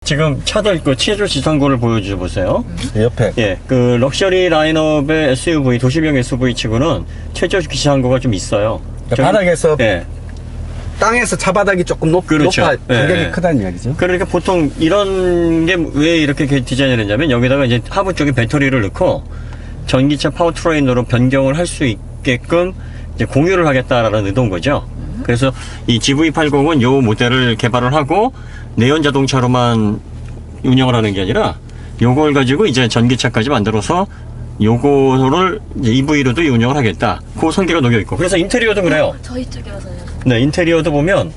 지금 차들 그 체조 지상고를 보여줘 보세요. 옆에. 예, 그 럭셔리 라인업의 SUV, 도시명 SUV 치고는 체조 지상고가 좀 있어요. 바닥에서 예. 땅에서 차바닥이 조금 그렇죠. 높아 간격이 예. 크다는 이야기죠. 그러니까 보통 이런 게 왜 이렇게 디자인을 했냐면 여기다가 이제 하부 쪽에 배터리를 넣고 전기차 파워트레인으로 변경을 할 수 있게끔 이제 공유를 하겠다라는 의도인 거죠. 그래서 이 GV80은 요 모델을 개발을 하고 내연 자동차로만 운영을 하는 게 아니라 요걸 가지고 이제 전기차까지 만들어서 요거를 이제 EV로도 운영을 하겠다. 그 설계가 녹여 있고. 그래서 인테리어도 그래요. 저희 쪽이라서요. 네, 인테리어도 보면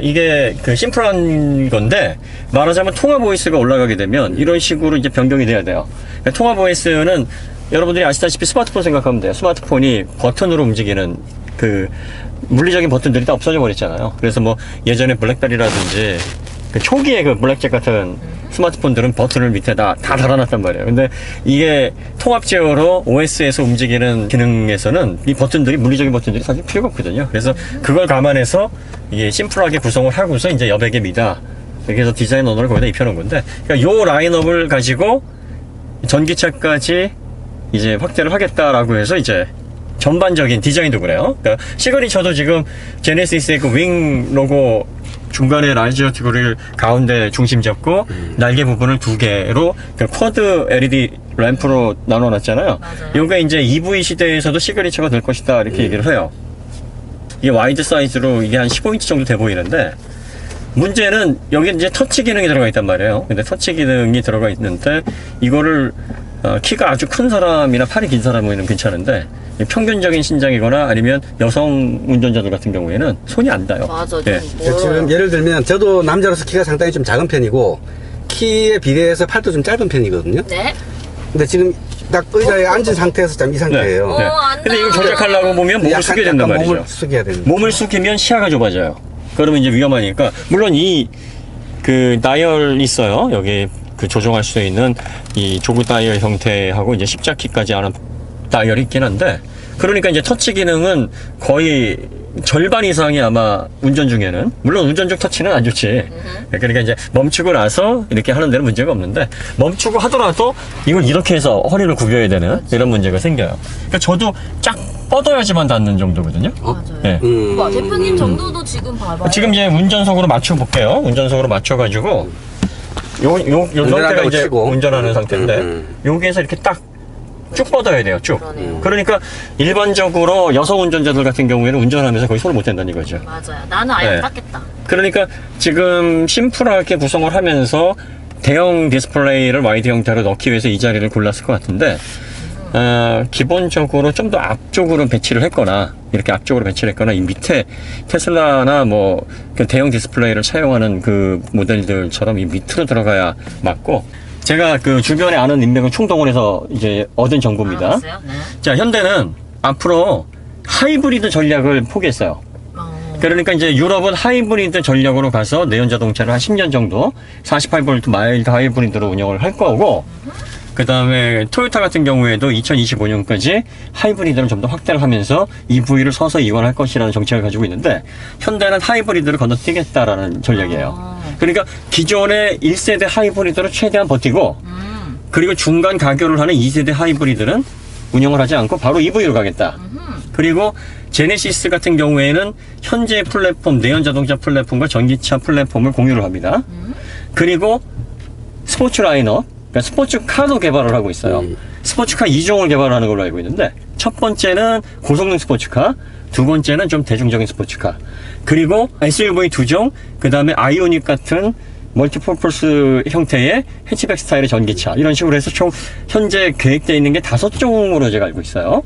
이게 그 심플한 건데 말하자면 통합 OS가 올라가게 되면 이런 식으로 이제 변경이 돼야 돼요. 그러니까 통합 OS는 여러분들이 아시다시피 스마트폰 생각하면 돼요. 스마트폰이 버튼으로 움직이는 그 물리적인 버튼들이 다 없어져 버렸잖아요. 그래서 뭐 예전에 블랙베리라든지 그 초기에 그 블랙잭 같은 스마트폰들은 버튼을 밑에 다 달아놨단 말이에요. 근데 이게 통합 제어로 OS에서 움직이는 기능에서는 이 버튼들이, 물리적인 버튼들이 사실 필요가 없거든요. 그래서 그걸 감안해서 이게 심플하게 구성을 하고서 이제 여백의 미다. 이렇게 해서 디자인 언어를 거기다 입혀놓은 건데, 그러니까 요 라인업을 가지고 전기차까지 이제 확대를 하겠다라고 해서 이제 전반적인 디자인도 그래요. 그러니까 시그니처도 지금 제네시스의 그 윙 로고 중간에 라이저 그릴 가운데 중심 잡고 날개 부분을 두 개로 그 쿼드 LED 램프로 나눠놨잖아요. 맞아요. 요게 이제 EV 시대에서도 시그니처가 될 것이다 이렇게 얘기를 해요. 이게 와이드 사이즈로 이게 한 15인치 정도 돼 보이는데 문제는 여기 이제 터치 기능이 들어가 있단 말이에요. 근데 터치 기능이 들어가 있는데 이거를 키가 아주 큰 사람이나 팔이 긴 사람은 괜찮은데 평균적인 신장이거나 아니면 여성 운전자들 같은 경우에는 손이 안 닿아요. 맞아. 예. 그러니까 지금 예를 들면 저도 남자로서 키가 상당히 좀 작은 편이고 키에 비례해서 팔도 좀 짧은 편이거든요. 네. 근데 지금 딱 의자에 앉은 상태에서 참 이 상태예요. 네. 안 근데 이걸 닿아요. 조작하려고 보면 몸을 숙여야 된단 말이죠. 몸을 숙여야 되는. 몸을 숙이면 시야가 좁아져요. 그러면 이제 위험하니까 물론 이 그 다이얼 있어요. 여기 그 조정할 수 있는 이 조그 다이얼 형태하고 이제 십자키까지 하는 다이얼이 있긴 한데 그러니까 이제 터치 기능은 거의 절반 이상이 아마 운전 중에는 물론 운전 중 터치는 안 좋지. 그러니까 이제 멈추고 나서 이렇게 하는 데는 문제가 없는데 멈추고 하더라도 이걸 이렇게 해서 허리를 굽여야 되는 이런 문제가 생겨요. 그러니까 저도 쫙 뻗어야지만 닿는 정도거든요. 맞아요. 네. 와, 대표님 정도도 지금 봐봐요. 지금 이제 운전석으로 맞춰 볼게요. 운전석으로 맞춰가지고 요 상태가 이제 치고. 운전하는 상태인데 여기에서 이렇게 딱 쭉 뻗어야 돼요. 쭉. 그러네요. 그러니까 일반적으로 여성 운전자들 같은 경우에는 운전하면서 거의 손을 못 댄다는 이거죠. 맞아요. 나는 아예 네. 안 닦겠다. 그러니까 지금 심플하게 구성을 하면서 대형 디스플레이를 와이드 형태로 넣기 위해서 이 자리를 골랐을 것 같은데 기본적으로 좀 더 앞쪽으로 배치를 했거나 이렇게 앞쪽으로 배치를 했거나 이 밑에 테슬라나 뭐 그 대형 디스플레이를 사용하는 그 모델들처럼 이 밑으로 들어가야 맞고 제가 그 주변에 아는 인맥을 총동원해서 이제 얻은 정보입니다. 알았어요? 네. 자, 현대는 앞으로 하이브리드 전략을 포기했어요. 그러니까 이제 유럽은 하이브리드 전략으로 가서 내연 자동차를 한 10년 정도 48V 마일드 하이브리드로 운영을 할 거고 그 다음에 토요타 같은 경우에도 2025년까지 하이브리드를 좀 더 확대를 하면서 EV를 서서히 이원할 것이라는 정책을 가지고 있는데 현대는 하이브리드를 건너뛰겠다라는 전략이에요. 그러니까 기존의 1세대 하이브리드로 최대한 버티고 그리고 중간 가교를 하는 2세대 하이브리드는 운영을 하지 않고 바로 EV로 가겠다. 그리고 제네시스 같은 경우에는 현재 플랫폼, 내연 자동차 플랫폼과 전기차 플랫폼을 공유를 합니다. 그리고 스포츠 라인업, 그러니까 스포츠카도 개발을 하고 있어요. 스포츠카 2종을 개발하는 걸로 알고 있는데 첫 번째는 고성능 스포츠카, 두 번째는 좀 대중적인 스포츠카, 그리고 SUV 2종, 그 다음에 아이오닉 같은 멀티퍼포스 형태의 해치백 스타일의 전기차, 이런 식으로 해서 총 현재 계획되어 있는 게 5종으로 제가 알고 있어요.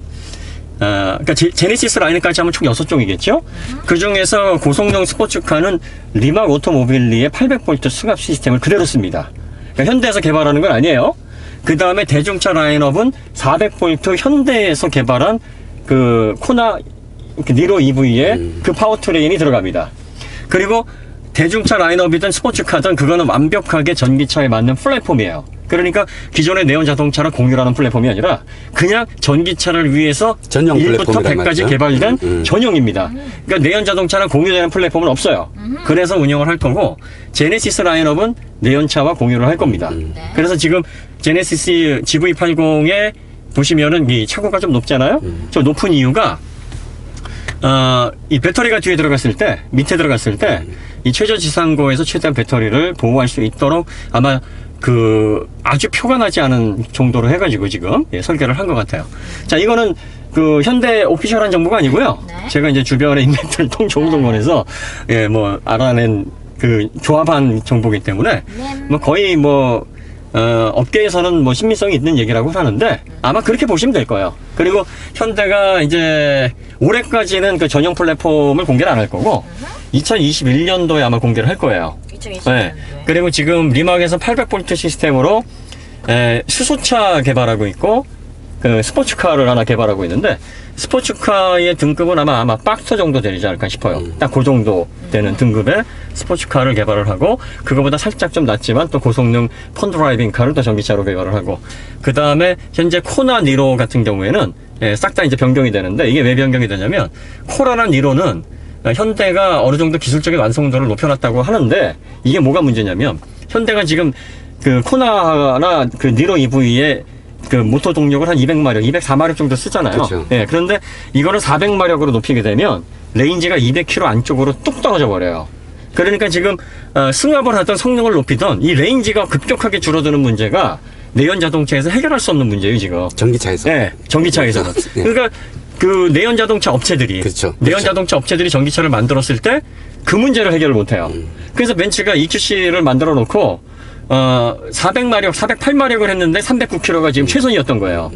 그러니까 제네시스 라인까지 하면 총 6종이겠죠? 그 중에서 고성능 스포츠카는 리막 오토모빌리의 800V 수갑 시스템을 그대로 씁니다. 그러니까 현대에서 개발하는 건 아니에요. 그 다음에 대중차 라인업은 400V 현대에서 개발한 그 코나 니로 EV의 그 파워트레인이 들어갑니다. 그리고 대중차 라인업이든 스포츠카든 그거는 완벽하게 전기차에 맞는 플랫폼이에요. 그러니까 기존의 네온 자동차랑 공유하는 플랫폼이 아니라 그냥 전기차를 위해서 전용 1부터 플랫폼이란 100까지 말이죠. 개발된 전용입니다. 그러니까 네온 자동차랑 공유되는 플랫폼은 없어요. 그래서 운영을 할 거고 제네시스 라인업은 네온차와 공유를 할 겁니다. 그래서 지금 제네시스 GV80에 보시면은 이 차고가 좀 높잖아요. 저 높은 이유가 이 배터리가 뒤에 들어갔을 때, 밑에 들어갔을 때, 이 최저 지상고에서 최대한 배터리를 보호할 수 있도록 아마 아주 표가 나지 않은 정도로 해가지고 지금 설계를 한 것 같아요. 자, 이거는 현대 오피셜한 정보가 아니고요. 네. 제가 이제 주변에 인맥들 통정동원해서 알아낸 조합한 정보이기 때문에 뭐 거의 업계에서는 신빙성이 있는 얘기라고 하는데 아마 그렇게 보시면 될 거예요. 그리고 현대가 이제 올해까지는 그 전용 플랫폼을 공개를 안 할 거고 2021년도에 아마 공개를 할 거예요. 2020년도에. 네. 그리고 지금 리막에서 800V 시스템으로 수소차 개발하고 있고 스포츠카를 하나 개발하고 있는데 스포츠카의 등급은 아마 박스터 정도 되지 않을까 싶어요. 딱 그 정도 되는 등급의 스포츠카를 개발을 하고 그거보다 살짝 좀 낮지만 또 고성능 펀드라이빙 카를 또 전기차로 개발을 하고 그 다음에 현재 코나 니로 같은 경우에는 싹 다 이제 변경이 되는데 이게 왜 변경이 되냐면 코나나 니로는 현대가 어느 정도 기술적인 완성도를 높여놨다고 하는데 이게 뭐가 문제냐면 현대가 지금 코나나 니로 EV에 모터 동력을 한 200마력, 204마력 정도 쓰잖아요. 그쵸. 그런데 이거를 400마력으로 높이게 되면 레인지가 200km 안쪽으로 뚝 떨어져 버려요. 그러니까 지금 승합을 하던 성능을 높이던 이 레인지가 급격하게 줄어드는 문제가 내연 자동차에서 해결할 수 없는 문제예요, 지금. 전기차에서. 네, 전기차에서는. 네. 그러니까 내연 자동차 업체들이 그렇죠. 내연 그렇죠. 자동차 업체들이 전기차를 만들었을 때 그 문제를 해결을 못 해요. 그래서 벤츠가 EQC를 만들어 놓고 400마력, 408마력을 했는데 309km가 지금 최선이었던 거예요.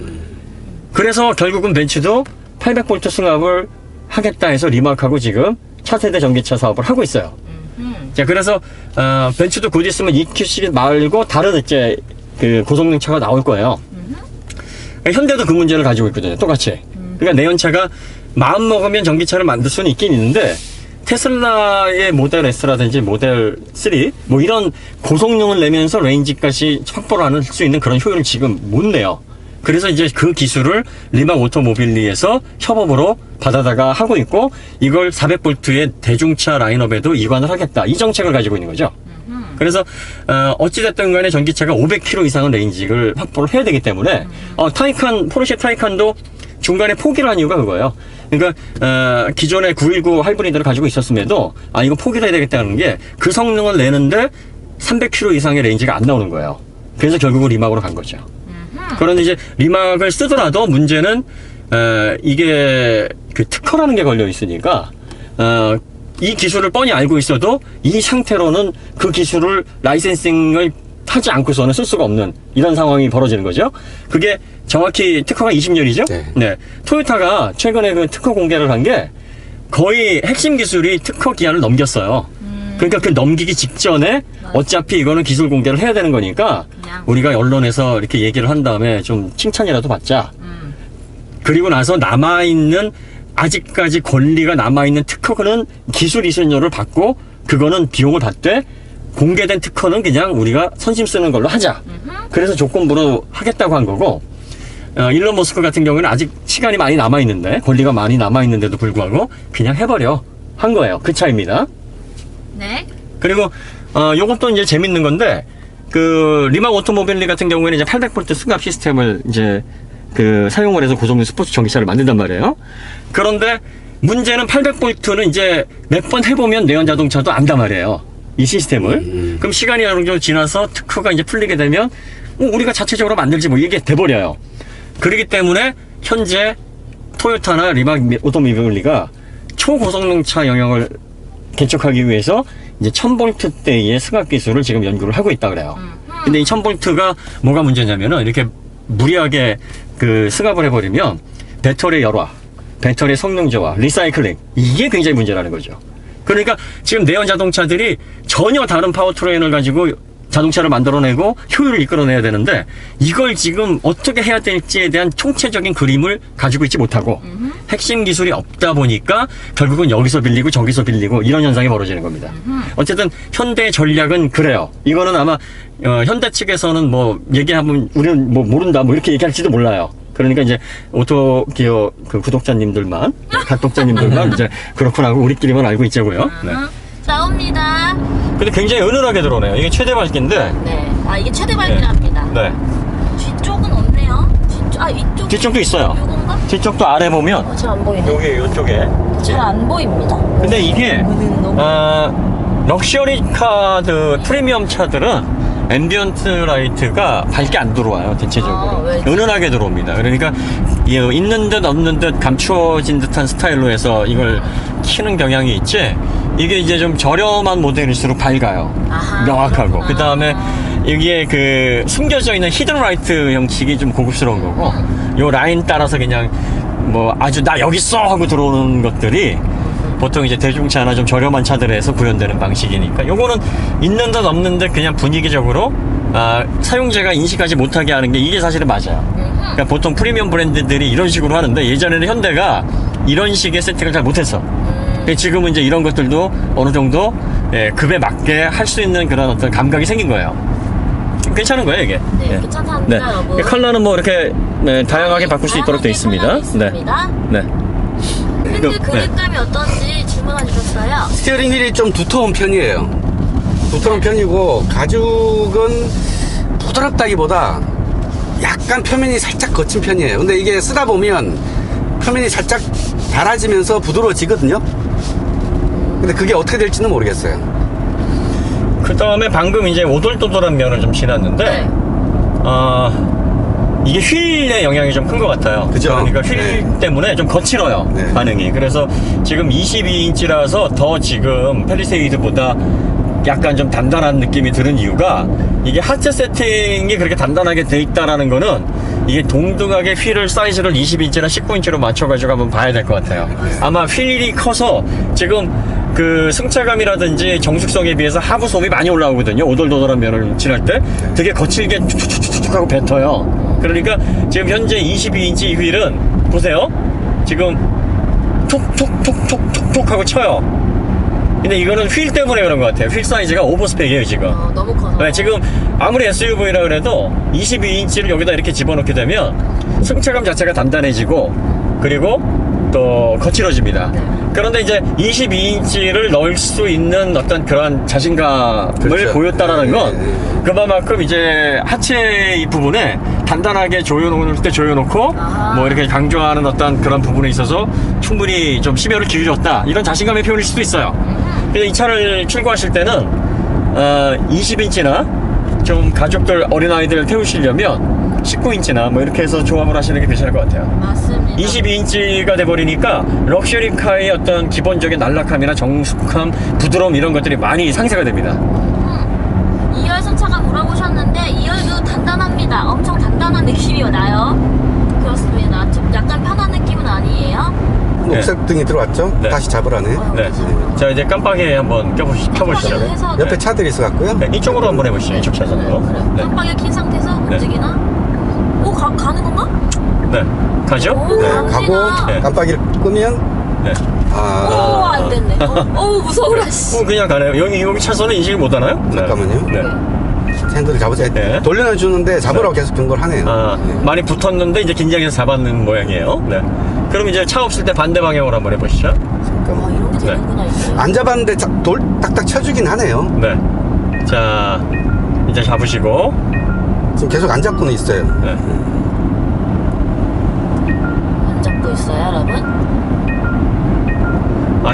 그래서 결국은 벤츠도 800V 승합을 하겠다 해서 리마크하고 지금 차세대 전기차 사업을 하고 있어요. 자, 그래서 벤츠도 곧 있으면 EQC 말고 다른 이제 고성능 차가 나올 거예요. 현대도 그 문제를 가지고 있거든요. 똑같이. 그러니까 내연차가 마음 먹으면 전기차를 만들 수는 있긴 있는데 테슬라의 모델 S라든지 모델 3 이런 고성능을 내면서 레인지까지 확보를 할 수 있는 그런 효율을 지금 못 내요. 그래서 이제 그 기술을 리막 오토모빌리에서 협업으로 받아다가 하고 있고 이걸 400V의 대중차 라인업에도 이관을 하겠다. 이 정책을 가지고 있는 거죠. 그래서 어찌됐든 간에 전기차가 500km 이상은 레인지를 확보를 해야 되기 때문에 포르쉐 타이칸도 중간에 포기를 한 이유가 그거예요. 그러니까 기존의 919 하이브리드를 가지고 있었음에도 이거 포기를 해야 되겠다는 게 그 성능을 내는데 300km 이상의 레인지가 안 나오는 거예요. 그래서 결국은 리막으로 간 거죠. 그런데 이제 리막을 쓰더라도 문제는 이게 특허라는 게 걸려 있으니까 이 기술을 뻔히 알고 있어도 이 상태로는 그 기술을 라이센싱을 하지 않고서는 쓸 수가 없는 이런 상황이 벌어지는 거죠. 그게 정확히 특허가 20년이죠. 네. 토요타가 최근에 특허 공개를 한 게 거의 핵심 기술이 특허 기한을 넘겼어요. 그러니까 넘기기 직전에 어차피 이거는 기술 공개를 해야 되는 거니까 우리가 언론에서 이렇게 얘기를 한 다음에 좀 칭찬이라도 받자. 그리고 나서 아직까지 권리가 남아있는 특허는 기술 이전료를 받고 그거는 비용을 받되 공개된 특허는 그냥 우리가 선심 쓰는 걸로 하자. 그래서 조건부로 하겠다고 한 거고 일론 머스크 같은 경우에는 아직 시간이 많이 남아있는데 권리가 많이 남아있는데도 불구하고 그냥 해버려 한 거예요. 그 차이입니다. 네. 그리고 요것도 이제 재밌는 건데 리막 오토모빌리 같은 경우에는 이제 800V 승합 시스템을 이제 사용을 해서 고성능 스포츠 전기차를 만든단 말이에요. 그런데 문제는 800V는 이제 몇 번 해보면 내연 자동차도 안단 말이에요. 이 시스템을. 그럼 시간이 어느 정도 지나서 특허가 이제 풀리게 되면 우리가 자체적으로 만들지 이게 돼버려요. 그렇기 때문에 현재 토요타나 리막 오토모빌리가 초고성능차 영역을 개척하기 위해서 이제 1000V대의 승합 기술을 지금 연구를 하고 있다 그래요. 근데 이 1000V가 뭐가 문제냐면은 이렇게 무리하게 승합을 해버리면 배터리의 열화, 배터리의 성능 저하, 리사이클링 이게 굉장히 문제라는 거죠. 그러니까 지금 내연 자동차들이 전혀 다른 파워트레인을 가지고 자동차를 만들어내고 효율을 이끌어내야 되는데 이걸 지금 어떻게 해야 될지에 대한 총체적인 그림을 가지고 있지 못하고 핵심 기술이 없다 보니까 결국은 여기서 빌리고 저기서 빌리고 이런 현상이 벌어지는 겁니다. 어쨌든 현대의 전략은 그래요. 이거는 아마 현대 측에서는 뭐 얘기하면 우리는 뭐 모른다 뭐 이렇게 얘기할지도 몰라요. 그러니까 이제 오토 기어 그 구독자님들만 각독자님들만 이제 그렇구나 하고 우리끼리만 알고 있자고요. 네. 나옵니다. 근데 굉장히 은은하게 들어오네요. 이게 최대 밝기인데. 네. 아, 이게 최대 밝기랍니다. 네. 뒤쪽은 없네요. 이쪽. 뒤쪽도 있어요. 요건가? 뒤쪽도 아래 보면 잘 안 보이네. 여기 이쪽에. 잘 안 보입니다. 근데 이게 럭셔리 카드 프리미엄 차들은 앰비언트 라이트가 밝게 안 들어와요. 대체적으로 왜지? 은은하게 들어옵니다. 그러니까 있는 듯 없는 듯 감추어진 듯한 스타일로 해서 이걸 키는 경향이 있지. 이게 이제 좀 저렴한 모델일수록 밝아요. 아하, 명확하고. 그렇구나. 그 다음에 여기에 그 숨겨져 있는 히든 라이트 형식이 좀 고급스러운 거고, 요 라인 따라서 그냥 뭐 아주 나 여기 있어 하고 들어오는 것들이 보통 이제 대중차나 좀 저렴한 차들에서 구현되는 방식이니까 요거는 있는 듯 없는 듯 그냥 분위기적으로 사용자가 인식하지 못하게 하는 게 이게 사실은 맞아요. 그러니까 보통 프리미엄 브랜드들이 이런 식으로 하는데 예전에는 현대가 이런 식의 세팅을 잘 못했어. 지금은 이제 이런 것들도 어느 정도 급에 맞게 할 수 있는 그런 어떤 감각이 생긴 거예요. 괜찮은 거예요 이게. 네, 괜찮답니다, 여러분. 컬러는 뭐 이렇게 다양하게 바꿀 수 있도록 되어 있습니다. 네. 핸들 그립감이 어떤지 질문해 주셨어요. 스티어링 휠이 좀 두터운 편이에요. 두터운 편이고 가죽은 부드럽다기보다 약간 표면이 살짝 거친 편이에요. 근데 이게 쓰다 보면 표면이 살짝 닳아지면서 부드러워지거든요. 근데 그게 어떻게 될지는 모르겠어요. 그 다음에 방금 이제 오돌토돌한 면을 좀 지났는데 네. 이게 휠의 영향이 좀 큰 것 같아요. 그죠? 그러니까 휠 네. 때문에 좀 거칠어요. 네. 반응이. 그래서 지금 22인치라서 더 지금 펠리세이드보다 약간 좀 단단한 느낌이 드는 이유가 이게 하체 세팅이 그렇게 단단하게 돼 있다라는 거는 이게 동등하게 휠을 사이즈를 20인치나 19인치로 맞춰가지고 한번 봐야 될 것 같아요. 아마 휠이 커서 지금 그 승차감이라든지 정숙성에 비해서 하부 소음이 많이 올라오거든요. 오돌도돌한 면을 칠할 때 되게 거칠게 툭툭툭툭 하고 뱉어요. 그러니까 지금 현재 22인치 휠은 보세요. 지금 툭툭툭툭툭툭 하고 쳐요. 근데 이거는 휠 때문에 그런 것 같아요. 휠 사이즈가 오버스펙이에요 지금. 너무 커서. 네, 지금 아무리 SUV라 그래도 22인치를 여기다 이렇게 집어넣게 되면 승차감 자체가 단단해지고 그리고 또 거칠어집니다. 네. 그런데 이제 22인치를 넣을 수 있는 어떤 그런 자신감을 그렇죠. 보였다라는 건 네. 그만큼 이제 하체 이 부분에 단단하게 조여놓을 때 조여놓고 아하. 뭐 이렇게 강조하는 어떤 그런 부분에 있어서 충분히 좀 심혈을 기울였다 이런 자신감의 표현일 수도 있어요. 그래서 이 차를 출고하실 때는 20인치나 좀 가족들 어린아이들 태우시려면 19인치나 뭐 이렇게 해서 조합을 하시는 게 괜찮을 것 같아요. 맞습니다. 22인치가 돼버리니까 럭셔리카의 어떤 기본적인 안락함이나 정숙함, 부드러움 이런 것들이 많이 상쇄가 됩니다. 2열 승차가 물어보셨는데 2열도 단단합니다. 엄청 단단한 느낌이 나요. 그렇습니다. 좀 약간 편한 느낌은 아니에요. 녹색 등이 들어왔죠? 네. 다시 잡으라네. 네. 자 이제 깜빡이 한번 켜보시죠. 해서 옆에 차들이 있어 갖고요. 네, 이쪽으로 한번 해보시죠. 이쪽 차선으로. 네. 깜빡이 킨 상태에서 네. 움직이나? 오, 가는 건가? 네. 가죠? 오, 네, 갑니다. 가고 네. 깜빡이를 끄면 네. 오, 안 됐네. 무서워라, 씨. 그냥 가네요. 여기 차선은 인식을 못 하나요? 네. 잠깐만요. 네. 핸들을 잡으세요. 네. 돌려주는데 잡으라고 계속 경고를 하네요. 네. 많이 붙었는데 이제 긴장해서 잡았는 모양이에요. 네. 그럼 이제 차 없을 때 반대 방향으로 한번 해보시죠. 잠깐만. 이런 게 되는구나, 이제. 안 잡았는데 돌 딱딱 쳐주긴 하네요. 네. 자, 이제 잡으시고. 지금 계속 안 잡고는 있어요. 네. 안 잡고 있어요, 여러분?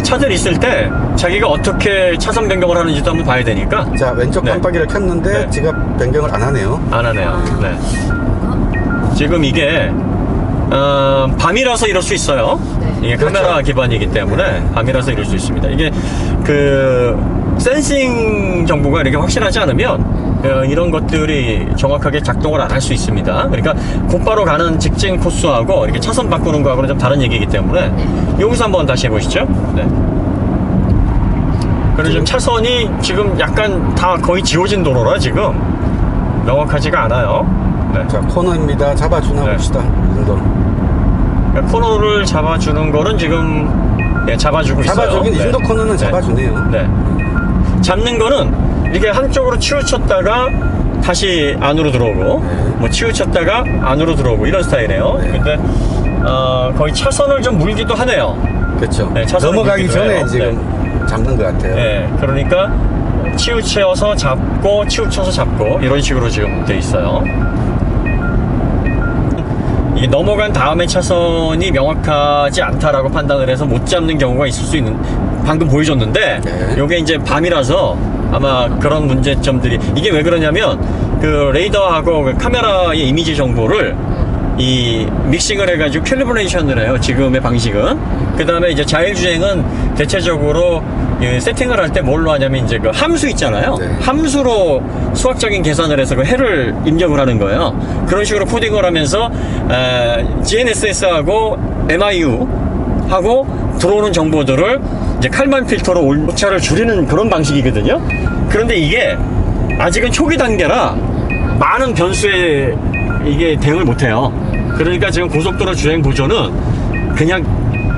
차들 있을 때 자기가 어떻게 차선 변경을 하는지도 한번 봐야 되니까. 자, 왼쪽 네. 깜빡이를 켰는데 네. 지금 변경을 안 하네요. 안 하네요. 네. 지금 이게 밤이라서 이럴 수 있어요. 네. 이게 그렇죠. 카메라 기반이기 때문에 밤이라서 이럴 수 있습니다. 이게 그 센싱 정보가 이렇게 확실하지 않으면 이런 것들이 정확하게 작동을 안 할 수 있습니다. 그러니까 곧바로 가는 직진 코스하고 이렇게 차선 바꾸는 거하고는 좀 다른 얘기이기 때문에 네. 여기서 한번 다시 해보시죠. 네. 그리고 지금 차선이 지금 약간 다 거의 지워진 도로라 지금 명확하지가 않아요. 네. 자, 코너입니다. 잡아주나 네. 봅시다. 이 정도. 코너를 잡아주는 거는 지금 잡아주고 있어요. 잡아주긴 이 정도 코너는 네. 잡아주네요. 네. 잡는 거는 이게 한쪽으로 치우쳤다가 다시 안으로 들어오고 뭐 치우쳤다가 안으로 들어오고 이런 스타일이에요. 네. 근데 거의 차선을 좀 물기도 하네요. 그렇죠. 네, 차선을 넘어가기 물기도 전에 해요. 지금 잡는 것 같아요. 네, 그러니까 치우쳐서 잡고 치우쳐서 잡고 이런 식으로 지금 돼 있어요. 이게 넘어간 다음에 차선이 명확하지 않다라고 판단을 해서 못 잡는 경우가 있을 수 있는, 방금 보여줬는데 네. 이게 이제 밤이라서 아마 그런 문제점들이, 이게 왜 그러냐면 그 레이더하고 그 카메라의 이미지 정보를 이 믹싱을 해가지고 캘리브레이션을 해요. 지금의 방식은. 그 다음에 이제 자율주행은 대체적으로 이 세팅을 할 때 뭘로 하냐면 이제 그 함수 있잖아요. 네. 함수로 수학적인 계산을 해서 그 해를 입력을 하는 거예요. 그런 식으로 코딩을 하면서 GNSS하고 MIU 하고 들어오는 정보들을 이제 칼만 필터로 오차를 줄이는 그런 방식이거든요. 그런데 이게 아직은 초기 단계라 많은 변수에 이게 대응을 못해요. 그러니까 지금 고속도로 주행 보조는 그냥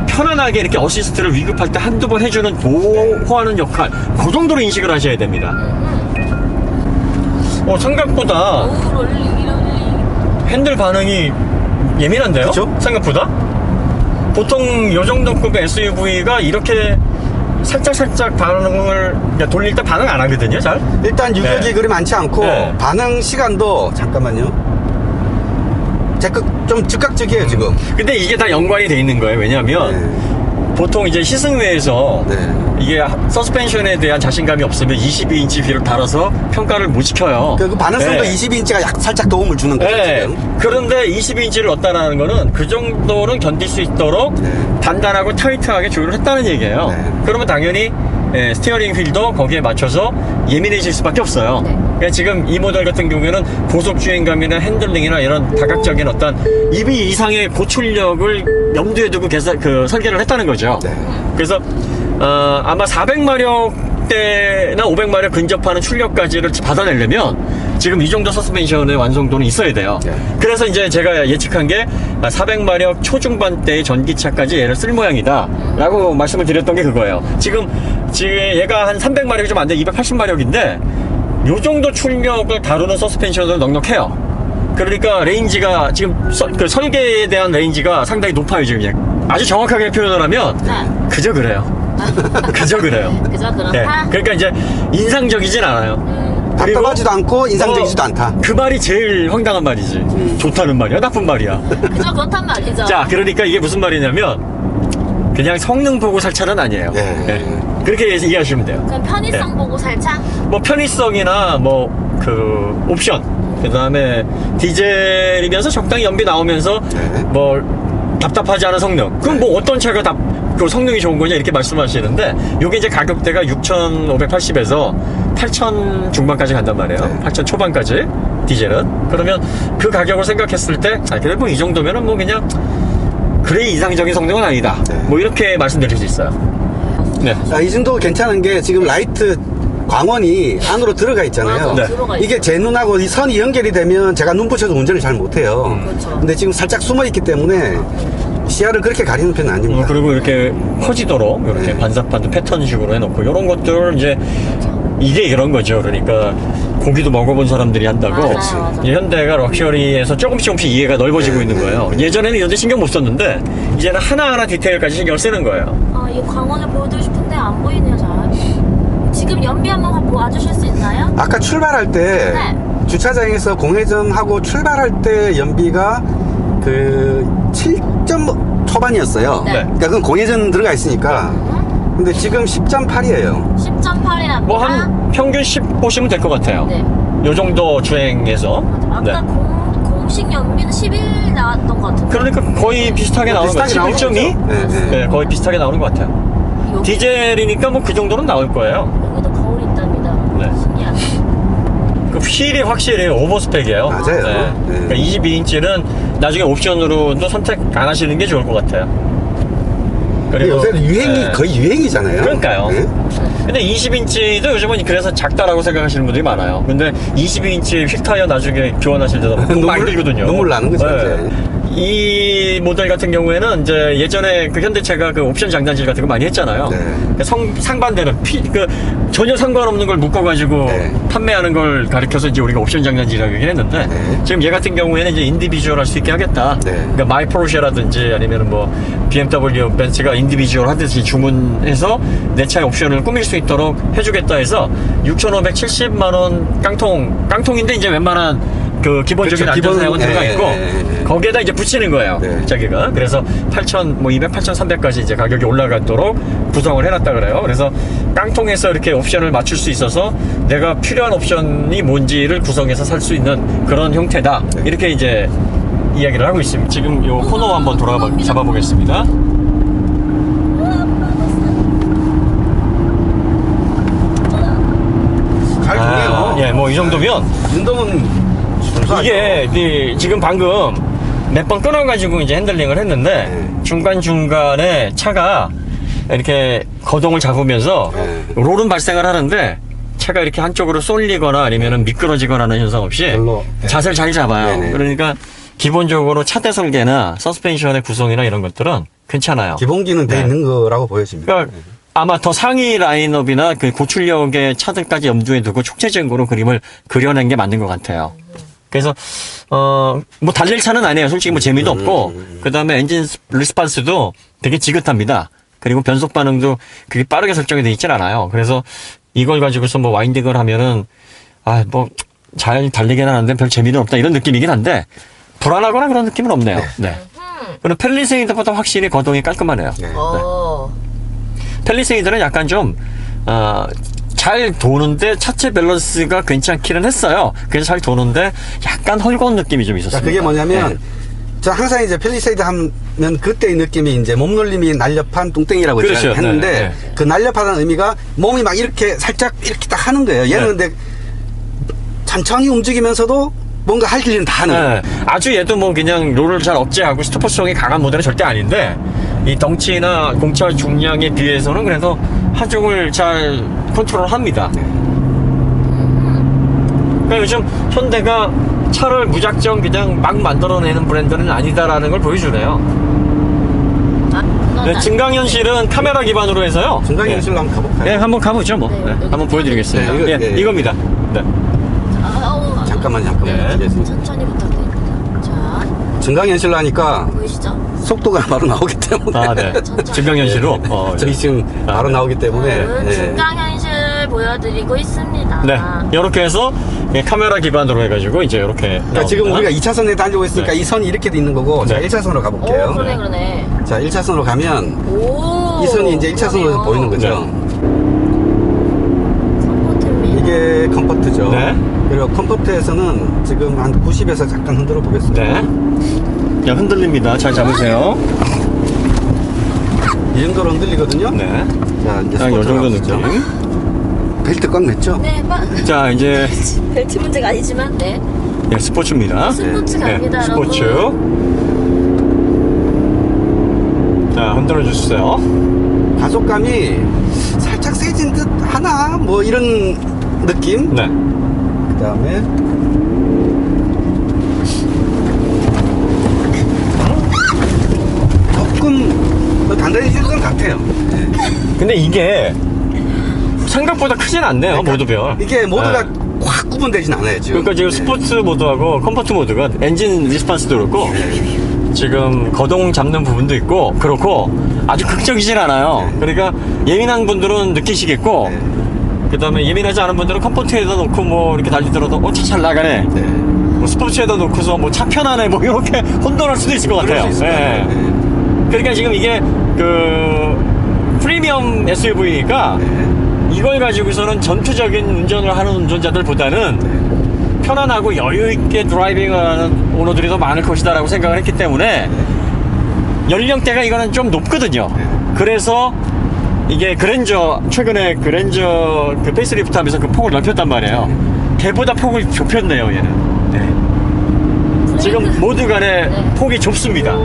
편안하게 이렇게 어시스트를 위급할 때 한두 번 해주는 보호하는 역할, 그 정도로 인식을 하셔야 됩니다. 생각보다 핸들 반응이 예민한데요? 그쵸? 생각보다? 보통 요 정도 급의 SUV가 이렇게 살짝 반응을 돌릴 때 반응 안 하거든요, 잘? 일단 유격이 네. 그리 많지 않고 네. 반응 시간도 잠깐만요. 좀 즉각적이에요 지금. 근데 이게 다 연관이 돼 있는 거예요. 왜냐하면 네. 보통 이제 시승회에서 네. 이게 서스펜션에 대한 자신감이 없으면 22인치 휠을 달아서 평가를 못 시켜요. 그 반응성도 네. 22인치가 살짝 도움을 주는 거죠 네. 지금. 그런데 22인치를 넣었다는 거는 그 정도는 견딜 수 있도록 네. 단단하고 타이트하게 조율을 했다는 얘기예요. 네. 그러면 당연히 스티어링 휠도 거기에 맞춰서 예민해질 수밖에 없어요. 네. 그러니까 지금 이 모델 같은 경우에는 고속주행감이나 핸들링이나 이런 다각적인 어떤 2B 이상의 고출력을 염두에 두고 설계를 했다는 거죠. 네. 그래서 아마 400마력대나 500마력 근접하는 출력까지를 받아내려면 지금 이 정도 서스펜션의 완성도는 있어야 돼요. 네. 그래서 이제 제가 예측한 게 400마력 초중반대의 전기차까지 얘를 쓸 모양이다 라고 말씀을 드렸던 게 그거예요. 지금 얘가 한 300마력이 좀 안 돼 280마력인데 요 정도 출력을 다루는 서스펜션으로 넉넉해요. 그러니까 레인지가 지금 그 설계에 대한 레인지가 상당히 높아요. 지금 아주 정확하게 표현을 하면 네. 그저 그래요. 그저 그래요. 그저 그렇다? 네. 그러니까 이제 인상적이진 않아요. 그리고 답답하지도 않고 인상적이지도 않다. 그 말이 제일 황당한 말이지. 좋다는 말이야, 나쁜 말이야. 그저 그렇단 말이죠. 자, 그러니까 이게 무슨 말이냐면 그냥 성능 보고 살 차는 아니에요. 네. 네. 그렇게 이해하시면 돼요. 그럼 편의성 네. 보고 살차? 뭐 편의성이나 뭐 그 옵션, 그 다음에 디젤이면서 적당히 연비 나오면서 네. 뭐 답답하지 않은 성능. 그럼 뭐 어떤 차가 그 성능이 좋은 거냐 이렇게 말씀하시는데 요게 이제 가격대가 6,580에서 8,000 중반까지 간단 말이에요. 네. 8,000 초반까지 디젤은. 그러면 그 가격을 생각했을 때 그래도 뭐 이 정도면은 뭐 그냥 그래 이상적인 성능은 아니다. 네. 뭐 이렇게 말씀드릴 수 있어요. 네. 이 정도 괜찮은 게 지금 라이트 광원이 안으로 들어가 있잖아요. 맞아, 네. 들어가 이게 있어. 제 눈하고 이 선이 연결이 되면 제가 눈 붙여서 운전을 잘 못해요. 그렇죠. 근데 지금 살짝 숨어 있기 때문에 시야를 그렇게 가리는 편은 아닙니다. 그리고 이렇게 커지도록 이렇게 네. 반사판도 패턴식으로 해놓고 이런 것들 이제 이게 이런 거죠. 그러니까 고기도 먹어본 사람들이 한다고 맞아요, 맞아요. 이제 현대가 럭셔리에서 조금씩 이해가 넓어지고 네, 있는 네. 거예요. 예전에는 이런 데 신경 못 썼는데 이제는 하나하나 디테일까지 신경을 쓰는 거예요. 이 광원을 보여드리고 싶은데 안 보이네요, 잘. 지금 연비 한번 봐주실 수 있나요? 아까 출발할 때 네. 주차장에서 공회전하고 출발할 때 연비가 그 7점 초반이었어요. 네. 그러니까 그건 공회전 들어가 있으니까. 근데 지금 10.8이에요. 10.8이랍니다. 뭐 한 평균 10 보시면 될 것 같아요. 네. 요 정도 주행에서. 아까 네. 공식 연비는 11 나왔던 것 같은데. 그러니까 거의 비슷하게 나오는 거예요. 비슷하게 11.2? 나오죠. 네, 네. 네, 거의 비슷하게 나오는 것 같아요. 여기, 디젤이니까 뭐 그 정도는 나올 거예요. 여기도 거울이 있답니다. 네. 신기하네. 그 휠이 확실히 오버스펙이에요. 맞아요. 네. 그러니까 22인치는 나중에 옵션으로도 선택 안 하시는 게 좋을 것 같아요. 근데 요새는 유행이 네. 거의 유행이잖아요. 그러니까요. 네? 근데 20인치도 요즘은 그래서 작다라고 생각하시는 분들이 많아요. 근데 22인치 휠 타이어 나중에 교환하실 때도 많이 들거든요. 눈물 나는 거죠. 이제. 이 모델 같은 경우에는 이제 예전에 그 현대차가 그 옵션 장단질 같은 거 많이 했잖아요. 네. 상반되는 전혀 상관없는 걸 묶어가지고 네. 판매하는 걸 가리켜서 이제 우리가 옵션 장단질이라고 얘기를 했는데 네. 지금 얘 같은 경우에는 이제 인디비주얼 할 수 있게 하겠다. 네. 그러니까 마이 포르쉐라든지 아니면 뭐 BMW, 벤츠가 인디비주얼 하듯이 주문해서 내 차의 옵션을 꾸밀 수 있도록 해주겠다 해서 6,570만 원 깡통인데 이제 웬만한 그 기본적인 그렇죠. 안전 사양은 들어가 예, 있고 예, 예. 거기에다 이제 붙이는 거예요. 네. 자기가. 그래서 8,200, 8,300까지 이제 가격이 올라가도록 구성을 해놨다 그래요. 그래서 깡통에서 이렇게 옵션을 맞출 수 있어서 내가 필요한 옵션이 뭔지를 구성해서 살 수 있는 그런 형태다. 네. 이렇게 이제 이야기를 하고 있습니다. 지금 요 코너 한번 잡아보겠습니다. 잘 좋네요. 예, 뭐 이 정도면 운동은 순수하죠. 이게 지금 방금 몇 번 끊어가지고 이제 핸들링을 했는데 네. 중간중간에 차가 이렇게 거동을 잡으면서 네. 롤은 발생을 하는데 차가 이렇게 한쪽으로 쏠리거나 아니면 미끄러지거나 하는 현상 없이 별로, 네. 자세를 잘 잡아요. 네네. 그러니까 기본적으로 차대 설계나 서스펜션의 구성이나 이런 것들은 괜찮아요. 기본기는 돼 네. 있는 거라고 보여집니다. 그러니까 아마 더 상위 라인업이나 그 고출력의 차들까지 염두에 두고 총체적으로 그림을 그려낸 게 맞는 것 같아요. 그래서 뭐 달릴 차는 아니에요. 솔직히 뭐 재미도 없고 그다음에 엔진 리스판스도 되게 지긋합니다. 그리고 변속 반응도 그게 빠르게 설정이 돼 있진 않아요. 그래서 이걸 가지고서 뭐 와인딩을 하면은 뭐 잘 달리긴 하는데 별 재미는 없다 이런 느낌이긴 한데 불안하거나 그런 느낌은 없네요. 네. 그리고 펠리세이드보다 확실히 거동이 깔끔하네요. 네. 펠리세이드는 약간 좀 잘 도는데 차체 밸런스가 괜찮기는 했어요. 그래서 잘 도는데 약간 헐거운 느낌이 좀 있었습니다. 그게 뭐냐면 네. 저 항상 이제 펠리세이드 하면 그때의 느낌이 이제 몸놀림이 날렵한 뚱땡이라고 그렇죠. 했는데 네, 네. 그 날렵하다는 의미가 몸이 막 이렇게 살짝 이렇게 딱 하는 거예요. 얘는 네. 근데 천천히 움직이면서도 뭔가 할 일은 다 하는 거예요. 네. 아주 얘도 뭐 그냥 롤을 잘 억제하고 스토퍼성이 강한 모델은 절대 아닌데 이 덩치나 공차 중량에 비해서는 그래도 한쪽을 잘 컨트롤합니다. 그러니까 요즘 현대가 차를 무작정 그냥 막 만들어내는 브랜드는 아니다라는 걸 보여주네요. 네, 증강현실은 카메라 기반으로 해서요. 증강현실로 한번 가볼까요? 네, 한번 가보죠 뭐. 네, 네, 여기 한번 보여드리겠습니다. 네, 이거, 네. 이겁니다. 네. 잠깐만. 네. 천천히 부탁드립니다. 자, 증강현실로 하니까 보이시죠? 속도가 바로 나오기 때문에 아, 네. 증강현실로. 저희 지금 바로 나오기 때문에 네. 증강현실 보여드리고 있습니다. 네, 이렇게 해서 카메라 기반으로 해가지고 이제 이렇게. 그러니까 지금 우리가 2차선에 달리고 있으니까 네. 이 선이 이렇게 돼 있는 거고 자 네. 1차선으로 가볼게요. 오, 그러네. 자 1차선으로 가면 오. 이 선이 이제 1차선으로 그러네요. 보이는 거죠. 컴포트입니다. 이게 컴포트죠. 네. 그리고 컴포트에서는 지금 한 90에서 잠깐 흔들어 보겠습니다. 네. 자, 흔들립니다. 잘 잡으세요. 이 정도로 흔들리거든요. 네. 자 이제 딱 이 정도 가보죠. 느낌. 벨트 꽉 맸죠? 네, 자, 이제 벨트 문제가 아니지만, 네. 네, 스포츠입니다. 스포츠 갑니다, 스포츠. 여러분. 자, 흔들어 주세요. 가속감이 살짝 세진 듯 하나 뭐 이런 느낌. 네. 그 다음에 조금 더 단단해지는 것 같아요. 근데 이게 생각보다 크진 않네요, 모드별. 이게 모드가 네. 확 구분되진 않아요 지금. 그러니까 지금 스포츠 모드하고 컴포트 모드가 엔진 리스판스도 그렇고 지금 거동 잡는 부분도 있고 그렇고 아주 극적이진 않아요. 그러니까 예민한 분들은 느끼시겠고 네. 그 다음에 예민하지 않은 분들은 컴포트에다 놓고 뭐 이렇게 달리더라도 차 잘 나가네. 네. 뭐 스포츠에다 놓고서 뭐 차 편하네 뭐 이렇게 혼돈할 수도 있을 것 같아요. 그럴 수 있을 것 같아요. 네. 그러니까 지금 이게 그 프리미엄 SUV가 네. 이걸 가지고서는 전투적인 운전을 하는 운전자들보다는 편안하고 여유있게 드라이빙을 하는 오너들이 더 많을 것이다라고 생각을 했기 때문에 연령대가 이거는 좀 높거든요. 그래서 이게 최근에 그랜저 그 페이스리프트 하면서 그 폭을 넓혔단 말이에요. 걔보다 폭을 좁혔네요, 얘는. 네. 지금 모두 간에 네. 폭이 좁습니다.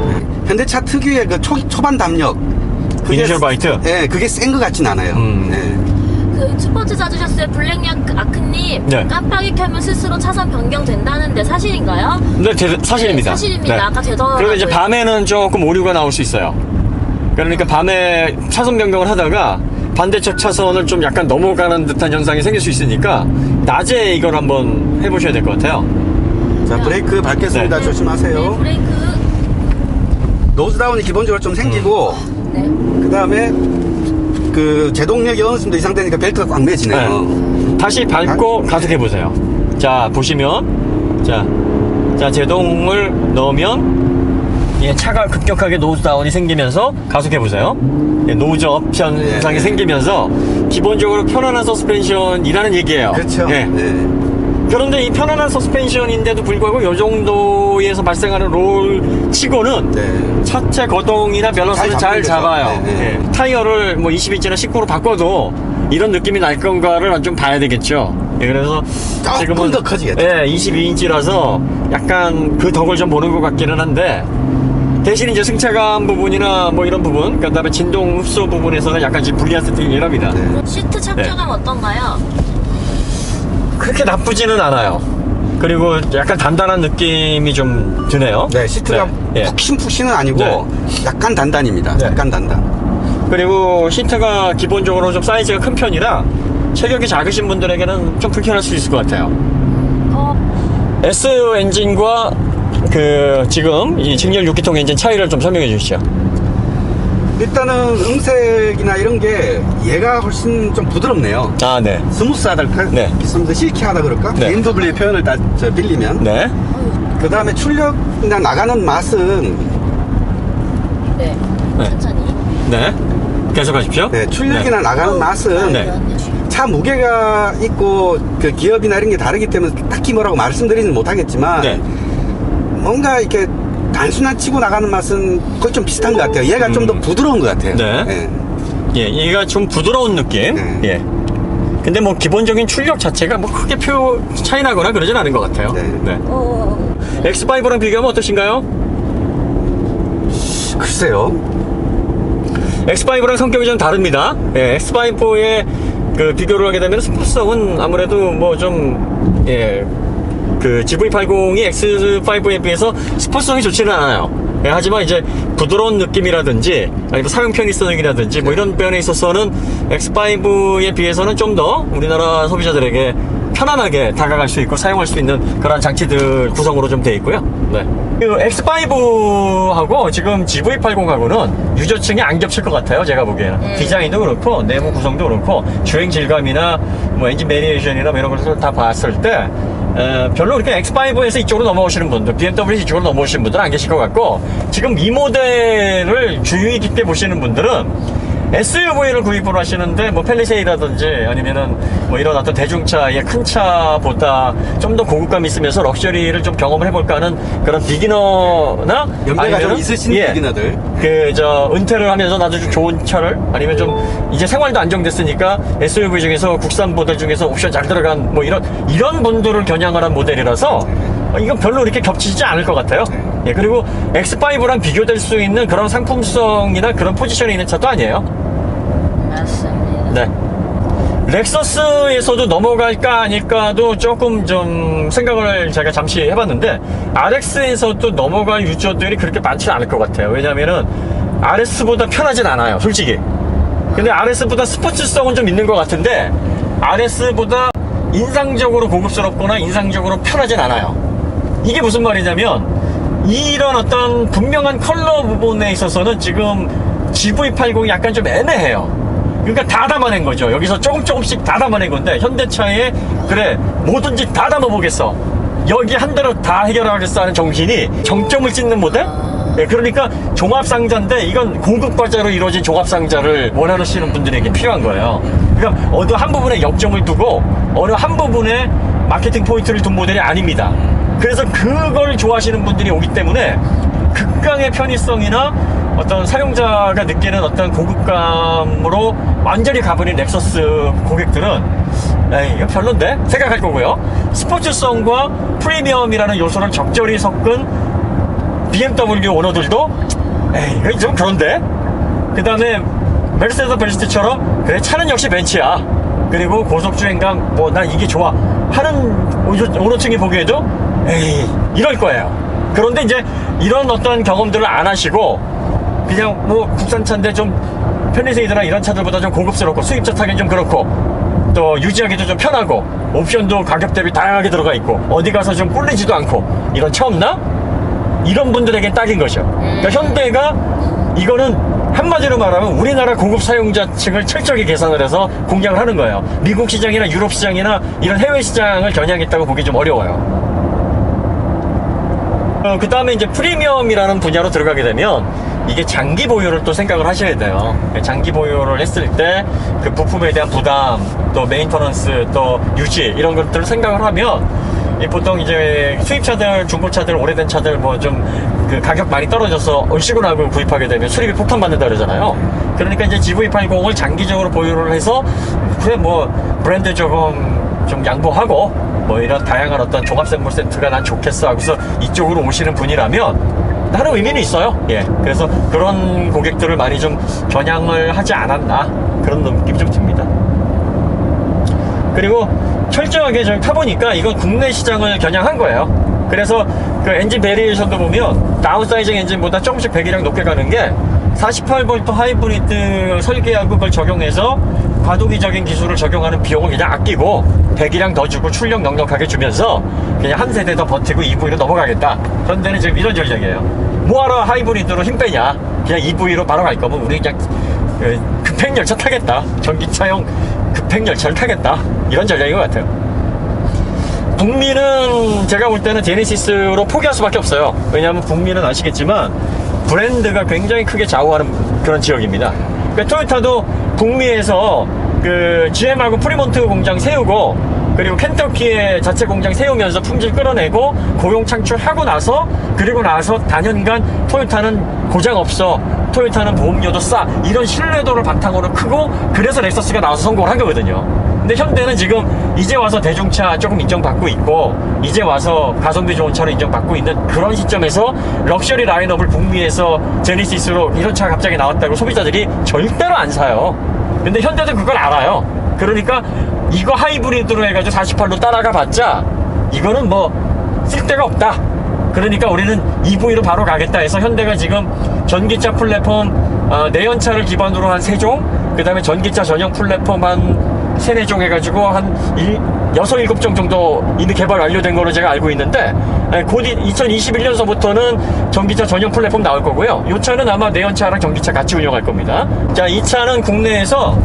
현대차 특유의 그 초반 담력. 이니셜 바이트? 네, 그게 센 것 같진 않아요. 음. 네. 그 스포츠 사주셨어요. 블랙약 아크님. 네. 깜빡이 켜면 스스로 차선 변경된다는데 사실인가요? 네, 사실입니다. 네, 사실입니다. 네. 아까 되더라고요. 그리고 이제 밤에는 조금 오류가 나올 수 있어요. 그러니까 밤에 차선 변경을 하다가 반대쪽 차선을 좀 약간 넘어가는 듯한 현상이 생길 수 있으니까 낮에 이걸 한번 해보셔야 될 것 같아요. 자, 브레이크 밟겠습니다. 네. 조심하세요. 네, 브레이크. 노즈다운이 기본적으로 좀 생기고, 네. 그 다음에 그 제동력이 어느 정도 이상되니까 벨트가 꽉 매지네요. 네. 다시 밟고 가속해 보세요. 자, 보시면 자 제동을 넣으면 예, 차가 급격하게 노즈 다운이 생기면서 가속해 보세요. 예, 노즈업 현상이 네. 생기면서 기본적으로 편안한 서스펜션이라는 얘기예요. 그렇죠. 예. 네. 그런데 이 편안한 서스펜션인데도 불구하고 이 정도에서 발생하는 롤 치고는 네. 차체 거동이나 밸런스를 잘 잡는 잡아요. 거죠. 네, 네. 예. 타이어를 뭐 20인치나 19로 바꿔도 이런 느낌이 날 건가를 좀 봐야 되겠죠. 예, 그래서 조금 지금은 더 커지겠죠. 예, 22인치라서 약간 그 덕을 좀 보는 것 같기는 한데 대신 이제 승차감 부분이나 뭐 이런 부분, 그다음에 진동 흡수 부분에서는 약간 지금 불리한 세팅이랍니다. 네. 시트 착화감 어떤가요? 그렇게 나쁘지는 않아요. 그리고 약간 단단한 느낌이 좀 드네요. 네, 시트가 네, 예. 푹신푹신은 아니고 네. 약간 단단입니다. 네. 약간 단단. 그리고 시트가 기본적으로 좀 사이즈가 큰 편이라 체격이 작으신 분들에게는 좀 불편할 수 있을 것 같아요. S 엔진과 그 지금 이 직렬 6기통 엔진 차이를 좀 설명해 주시죠. 일단은 음색이나 이런 게 얘가 훨씬 좀 부드럽네요. 아, 네. 스무스하달까? 네. 좀 더 실키하다 그럴까? 네. BMW 표현을 다 빌리면. 네. 그 다음에 출력이나 나가는 맛은 네. 네. 천천히. 네. 계속하십시오. 네, 출력이나 나가는 맛은 네. 차 무게가 있고 그 기업이나 이런 게 다르기 때문에 딱히 뭐라고 말씀드리진 못하겠지만 네. 뭔가 이렇게 단순한 치고 나가는 맛은 거의 좀 비슷한 것 같아요. 얘가 좀 더 부드러운 것 같아요. 네. 예, 얘가 좀 부드러운 느낌. 네. 예. 근데 뭐 기본적인 출력 자체가 뭐 크게 차이 나거나 그러진 않은 것 같아요. 네. X5랑 비교하면 어떠신가요? 글쎄요. X5랑 성격이 좀 다릅니다. 예, X5의 그 비교를 하게 되면 스포츠성은 아무래도 뭐 좀, 예, 그 GV80이 X5에 비해서 스포츠성이 좋지는 않아요. 예, 하지만 이제 부드러운 느낌이라든지 아니면 사용 편의성이라든지 뭐 이런 면에 있어서는 X5에 비해서는 좀 더 우리나라 소비자들에게 편안하게 다가갈 수 있고 사용할 수 있는 그런 장치들 구성으로 좀 되어 있고요. 네. 그 X5하고 지금 GV80하고는 유저층이 안 겹칠 것 같아요. 제가 보기에는. 디자인도 그렇고 내부 구성도 그렇고 주행 질감이나 뭐 엔진 베리에이션이나 뭐 이런 것을 다 봤을 때 별로 그렇게 X5에서 이쪽으로 넘어오시는 분들, BMW에서 이쪽으로 넘어오시는 분들은 안 계실 것 같고 지금 이 모델을 주의 깊게 보시는 분들은 SUV를 구입을 하시는데 뭐 펠리세이라든지 아니면은 뭐 이런 어떤 대중차의 큰 차보다 좀 더 고급감 있으면서 럭셔리를 좀 경험을 해볼까 하는 그런 비기너나 연배가 좀 있으신 예, 비기너들. 은퇴를 하면서 나도 좀 좋은 차를 아니면 좀 이제 생활도 안정됐으니까 SUV 중에서 국산 모델 중에서 옵션 잘 들어간 뭐 이런 분들을 겨냥을 한 모델이라서 이건 별로 이렇게 겹치지 않을 것 같아요. 예, 그리고 X5랑 비교될 수 있는 그런 상품성이나 그런 포지션이 있는 차도 아니에요. 맞습니다. 네. 렉서스에서도 넘어갈까 아닐까도 조금 좀 생각을 제가 잠시 해봤는데 RX에서도 넘어갈 유저들이 그렇게 많지 않을 것 같아요. 왜냐면은 RS보다 편하진 않아요, 솔직히. 근데 RS보다 스포츠성은 좀 있는 것 같은데 RS보다 인상적으로 고급스럽거나 인상적으로 편하진 않아요. 이게 무슨 말이냐면 이런 어떤 분명한 컬러 부분에 있어서는 지금 GV80이 약간 좀 애매해요. 그러니까 다 담아낸 거죠. 여기서 조금씩 다 담아낸 건데 현대차에 그래 뭐든지 다 담아보겠어, 여기 한 대로 다 해결하겠어 하는 정신이 정점을 찍는 모델? 예, 그러니까 종합상자인데 이건 고급 과자로 이루어진 종합상자를 원하시는 분들에게 필요한 거예요. 그러니까 어느 한 부분에 역점을 두고 어느 한 부분에 마케팅 포인트를 둔 모델이 아닙니다. 그래서 그걸 좋아하시는 분들이 오기 때문에 극강의 편의성이나 어떤 사용자가 느끼는 어떤 고급감으로 완전히 가버린 렉서스 고객들은 에이, 이거 별론데? 생각할 거고요. 스포츠성과 프리미엄이라는 요소를 적절히 섞은 BMW 오너들도 에이, 이거 좀 그런데? 그 다음에 메르세데스 벤츠처럼 그래 차는 역시 벤츠야, 그리고 고속주행감 뭐 난 이게 좋아 하는 오너층이 보기에도 에이 이럴 거예요. 그런데 이제 이런 어떤 경험들을 안 하시고 그냥 뭐 국산차인데 좀 편리세이드나 이런 차들보다 좀 고급스럽고 수입차 타기는 좀 그렇고 또 유지하기도 좀 편하고 옵션도 가격 대비 다양하게 들어가 있고 어디 가서 좀 꿀리지도 않고 이런 차 없나? 이런 분들에겐 딱인 거죠. 그러니까 현대가 이거는 한마디로 말하면 우리나라 고급 사용자층을 철저하게 계산을 해서 공략을 하는 거예요. 미국 시장이나 유럽 시장이나 이런 해외 시장을 겨냥했다고 보기 좀 어려워요. 그 다음에 이제 프리미엄이라는 분야로 들어가게 되면 이게 장기 보유를 또 생각을 하셔야 돼요. 장기 보유를 했을 때 그 부품에 대한 부담, 또 메인터넌스, 또 유지 이런 것들을 생각을 하면 보통 이제 수입차들, 중고차들, 오래된 차들 뭐 좀 그 가격 많이 떨어져서 얼씨구나고 구입하게 되면 수리비 폭탄받는다 그러잖아요. 그러니까 이제 GV80을 장기적으로 보유를 해서 그래 뭐 브랜드 조금 좀 양보하고 뭐 이런 다양한 어떤 종합 선물 세트가 난 좋겠어 하고서 이쪽으로 오시는 분이라면 나름 의미는 있어요. 예. 그래서 그런 고객들을 많이 좀 겨냥을 하지 않았나 그런 느낌이 좀 듭니다. 그리고 철저하게 좀 타보니까 이건 국내 시장을 겨냥한 거예요. 그래서 그 엔진 베리에이션도 보면 다운사이징 엔진보다 조금씩 배기량 높게 가는 게 48V 하이브리드 설계하고 그걸 적용해서 과도기적인 기술을 적용하는 비용을 그냥 아끼고 배기량 더 주고 출력 넉넉하게 주면서 그냥 한 세대 더 버티고 EV로 넘어가겠다. 그런데는 지금 이런 전략이에요. 뭐하러 하이브리드로 힘 빼냐, 그냥 EV로 바로 갈 거면 우리 그냥 급행열차 타겠다, 전기차용 급행열차를 타겠다, 이런 전략인 것 같아요. 북미는 제가 볼 때는 제네시스로 포기할 수밖에 없어요. 왜냐하면 북미는 아시겠지만 브랜드가 굉장히 크게 좌우하는 그런 지역입니다. 그러니까 토요타도 북미에서 그 GM하고 프리몬트 공장 세우고 그리고 켄터키에 자체 공장 세우면서 품질 끌어내고 고용 창출하고 나서 그리고 나서 단연간 토요타는 고장 없어, 토요타는 보험료도 싸, 이런 신뢰도를 바탕으로 크고 그래서 렉서스가 나와서 성공을 한 거거든요. 근데 현대는 지금 이제 와서 대중차 조금 인정받고 있고 이제 와서 가성비 좋은 차로 인정받고 있는 그런 시점에서 럭셔리 라인업을 북미에서 제네시스로 이런 차가 갑자기 나왔다고 소비자들이 절대로 안 사요. 근데 현대도 그걸 알아요. 그러니까 이거 하이브리드로 해가지고 48로 따라가 봤자 이거는 뭐 쓸데가 없다. 그러니까 우리는 EV로 바로 가겠다 해서 현대가 지금 전기차 플랫폼 내연차를 기반으로 한 3종, 그 다음에 전기차 전용 플랫폼 한 3-4종 해가지고 한 6, 7종 정도 이미 개발 완료된 걸로 제가 알고 있는데 곧 2021년서부터는 전기차 전용 플랫폼 나올 거고요. 이 차는 아마 내연차랑 전기차 같이 운영할 겁니다. 자, 이 차는 국내에서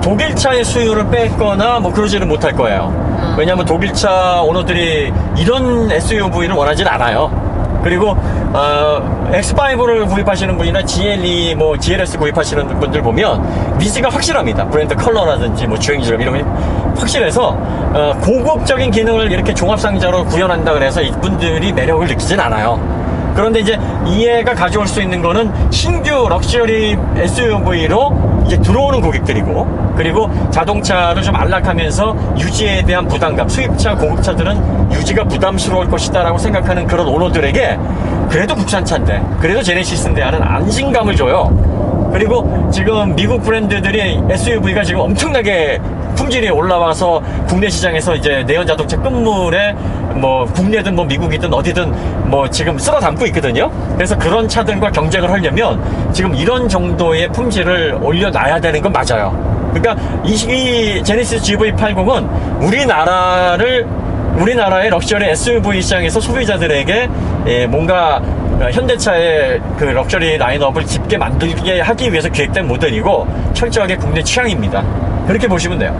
독일차의 수요를 뺐거나 뭐 그러지는 못할 거예요. 왜냐하면 독일차 오너들이 이런 SUV를 원하진 않아요. 그리고 X5를 구입하시는 분이나 GLE 뭐 GLS 구입하시는 분들 보면 니즈가 확실합니다. 브랜드 컬러라든지 뭐 주행질감 이런 게 확실해서 고급적인 기능을 이렇게 종합상자로 구현한다 그래서 이분들이 매력을 느끼진 않아요. 그런데 이제 이해가 가져올 수 있는 거는 신규 럭셔리 SUV로 이제 들어오는 고객들이고, 그리고 자동차를 좀 안락하면서 유지에 대한 부담감, 수입차 고급차들은 유지가 부담스러울 것이다 라고 생각하는 그런 오너들에게 그래도 국산차인데, 그래도 제네시스인데 하는 안심감을 줘요. 그리고 지금 미국 브랜드들이 SUV가 지금 엄청나게 품질이 올라와서 국내 시장에서 이제 내연 자동차 끝물에 뭐 국내든 뭐 미국이든 어디든 뭐 지금 쓸어 담고 있거든요. 그래서 그런 차들과 경쟁을 하려면 지금 이런 정도의 품질을 올려놔야 되는 건 맞아요. 그러니까 이 제네시스 GV80은 우리나라의 럭셔리 SUV 시장에서 소비자들에게 뭔가 현대차의 그 럭셔리 라인업을 짙게 만들게 하기 위해서 기획된 모델이고 철저하게 국내 취향입니다. 그렇게 보시면 돼요.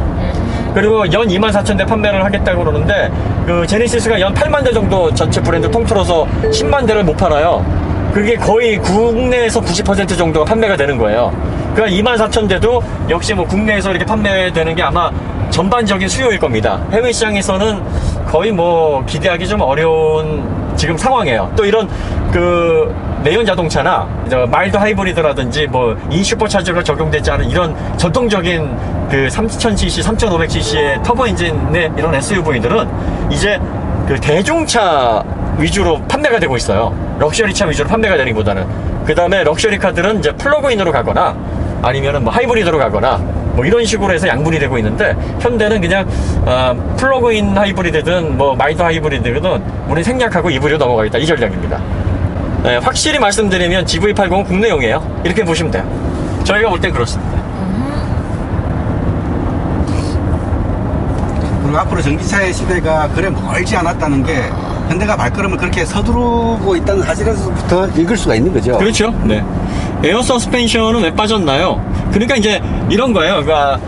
그리고 연 24,000대 판매를 하겠다고 그러는데 그 제네시스가 연 8만 대 정도 전체 브랜드 통틀어서 10만 대를 못 팔아요. 그게 거의 국내에서 90% 정도가 판매가 되는 거예요. 그러니까 24,000대도 역시 뭐 국내에서 이렇게 판매되는 게 아마 전반적인 수요일 겁니다. 해외 시장에서는 거의 뭐 기대하기 좀 어려운 지금 상황이에요. 또 이런 그 내연 자동차나 마일드 하이브리드라든지 뭐 인슈퍼차저가 적용되지 않은 이런 전통적인 그 3000cc, 3500cc의 터보 엔진의 이런 SUV들은 이제 그 대중차 위주로 판매가 되고 있어요. 럭셔리차 위주로 판매가 되는 것보다는. 그 다음에 럭셔리 카들은 이제 플러그인으로 가거나 아니면은 뭐 하이브리드로 가거나 뭐 이런 식으로 해서 양분이 되고 있는데, 현대는 그냥 플러그인 하이브리드든 뭐 마이더 하이브리드든 우리 생략하고 EV로 넘어가겠다, 이 전략입니다. 네, 확실히 말씀드리면 GV80은 국내용이에요. 이렇게 보시면 돼요. 저희가 볼 땐 그렇습니다. 그리고 앞으로 전기차의 시대가 그래 멀지 않았다는 게 현대가 발걸음을 그렇게 서두르고 있다는 사실에서부터 읽을 수가 있는 거죠. 그렇죠. 네. 에어 서스펜션은 왜 빠졌나요? 그러니까 이제 이런 거예요. 그러니까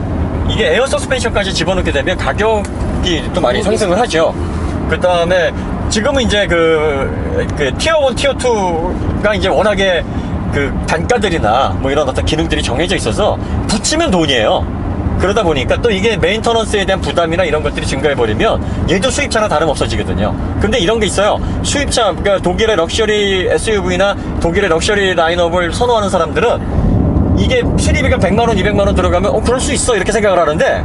이게 에어 서스펜션까지 집어넣게 되면 가격이 또 많이 상승을 하죠. 그 다음에 지금은 이제 그 티어 1, 티어 2가 이제 워낙에 그 단가들이나 뭐 이런 어떤 기능들이 정해져 있어서 붙이면 돈이에요. 그러다 보니까 또 이게 메인터넌스에 대한 부담이나 이런 것들이 증가해버리면 얘도 수입차랑 다름없어지거든요. 근데 이런 게 있어요. 수입차, 그러니까 독일의 럭셔리 SUV나 독일의 럭셔리 라인업을 선호하는 사람들은 이게 수리비가 100만원, 200만원 들어가면 그럴 수 있어 이렇게 생각을 하는데,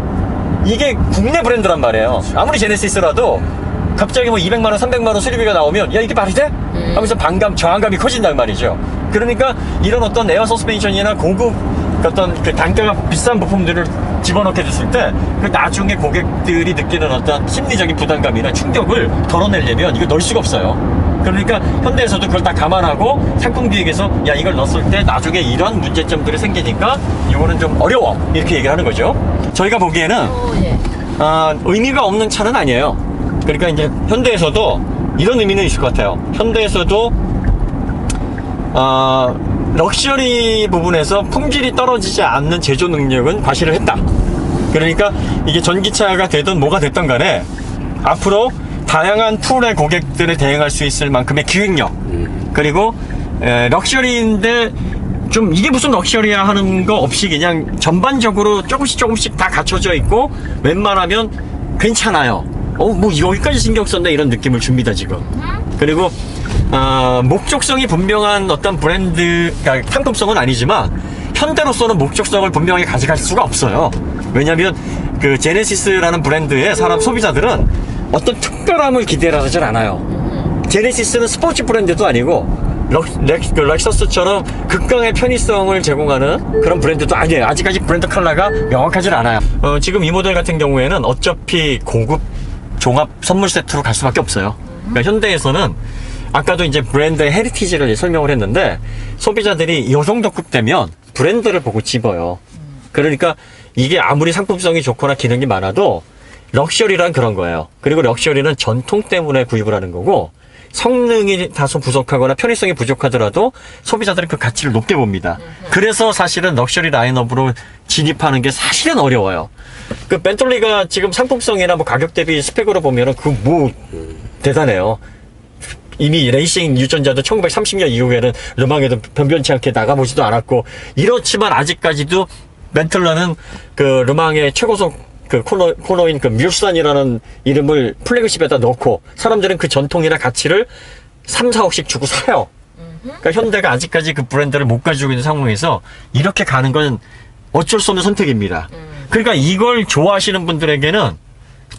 이게 국내 브랜드란 말이에요. 아무리 제네시스라도 갑자기 뭐 200만원, 300만원 수리비가 나오면 야 이게 말이 돼? 하면서 저항감이 커진단 말이죠. 그러니까 이런 어떤 에어 서스펜션이나 고급 어떤 그 단가가 비싼 부품들을 집어넣게 됐을 때 그 나중에 고객들이 느끼는 어떤 심리적인 부담감이나 충격을 덜어내려면 이거 넣을 수가 없어요. 그러니까 현대에서도 그걸 다 감안하고 상품 기획에서 야 이걸 넣었을 때 나중에 이런 문제점들이 생기니까 이거는 좀 어려워 이렇게 얘기를 하는 거죠. 저희가 보기에는 예. 의미가 없는 차는 아니에요. 그러니까 이제 현대에서도 이런 의미는 있을 것 같아요. 현대에서도 럭셔리 부분에서 품질이 떨어지지 않는 제조 능력은 과시를 했다. 그러니까 이게 전기차가 되든 뭐가 됐든 간에 앞으로 다양한 풀의 고객들에 대응할 수 있을 만큼의 기획력, 그리고 럭셔리인데 좀 이게 무슨 럭셔리야 하는 거 없이 그냥 전반적으로 조금씩 다 갖춰져 있고 웬만하면 괜찮아요. 뭐 여기까지 신경 썼네 이런 느낌을 줍니다 지금. 그리고 목적성이 분명한 어떤 브랜드, 그러니까 상품성은 아니지만 현대로서는 목적성을 분명히 가져갈 수가 없어요. 왜냐하면 그 제네시스라는 브랜드의 사람 소비자들은 어떤 특별함을 기대하지 않아요. 제네시스는 스포츠 브랜드도 아니고 렉서스처럼 극강의 편의성을 제공하는 그런 브랜드도 아니에요. 아직까지 브랜드 컬러가 명확하진 않아요. 지금 이 모델 같은 경우에는 어차피 고급 종합 선물 세트로 갈 수밖에 없어요. 그러니까 현대에서는 아까도 이제 브랜드의 헤리티지를 설명을 했는데, 소비자들이 이 정도급 되면 브랜드를 보고 집어요. 그러니까 이게 아무리 상품성이 좋거나 기능이 많아도 럭셔리란 그런 거예요. 그리고 럭셔리는 전통 때문에 구입을 하는 거고, 성능이 다소 부족하거나 편의성이 부족하더라도 소비자들은 그 가치를 높게 봅니다. 그래서 사실은 럭셔리 라인업으로 진입하는 게 사실은 어려워요. 그 벤틀리가 지금 상품성이나 뭐 가격 대비 스펙으로 보면은 대단해요. 이미 레이싱 유전자도 1930년 이후에는 르망에도 변변치 않게 나가보지도 않았고, 이렇지만 아직까지도 벤틀러는 그 르망의 최고속 그 코너인 그 뮬산이라는 이름을 플래그십에다 넣고 사람들은 그 전통이나 가치를 3, 4억씩 주고 사요. 그러니까 현대가 아직까지 그 브랜드를 못 가지고 있는 상황에서 이렇게 가는 건 어쩔 수 없는 선택입니다. 그러니까 이걸 좋아하시는 분들에게는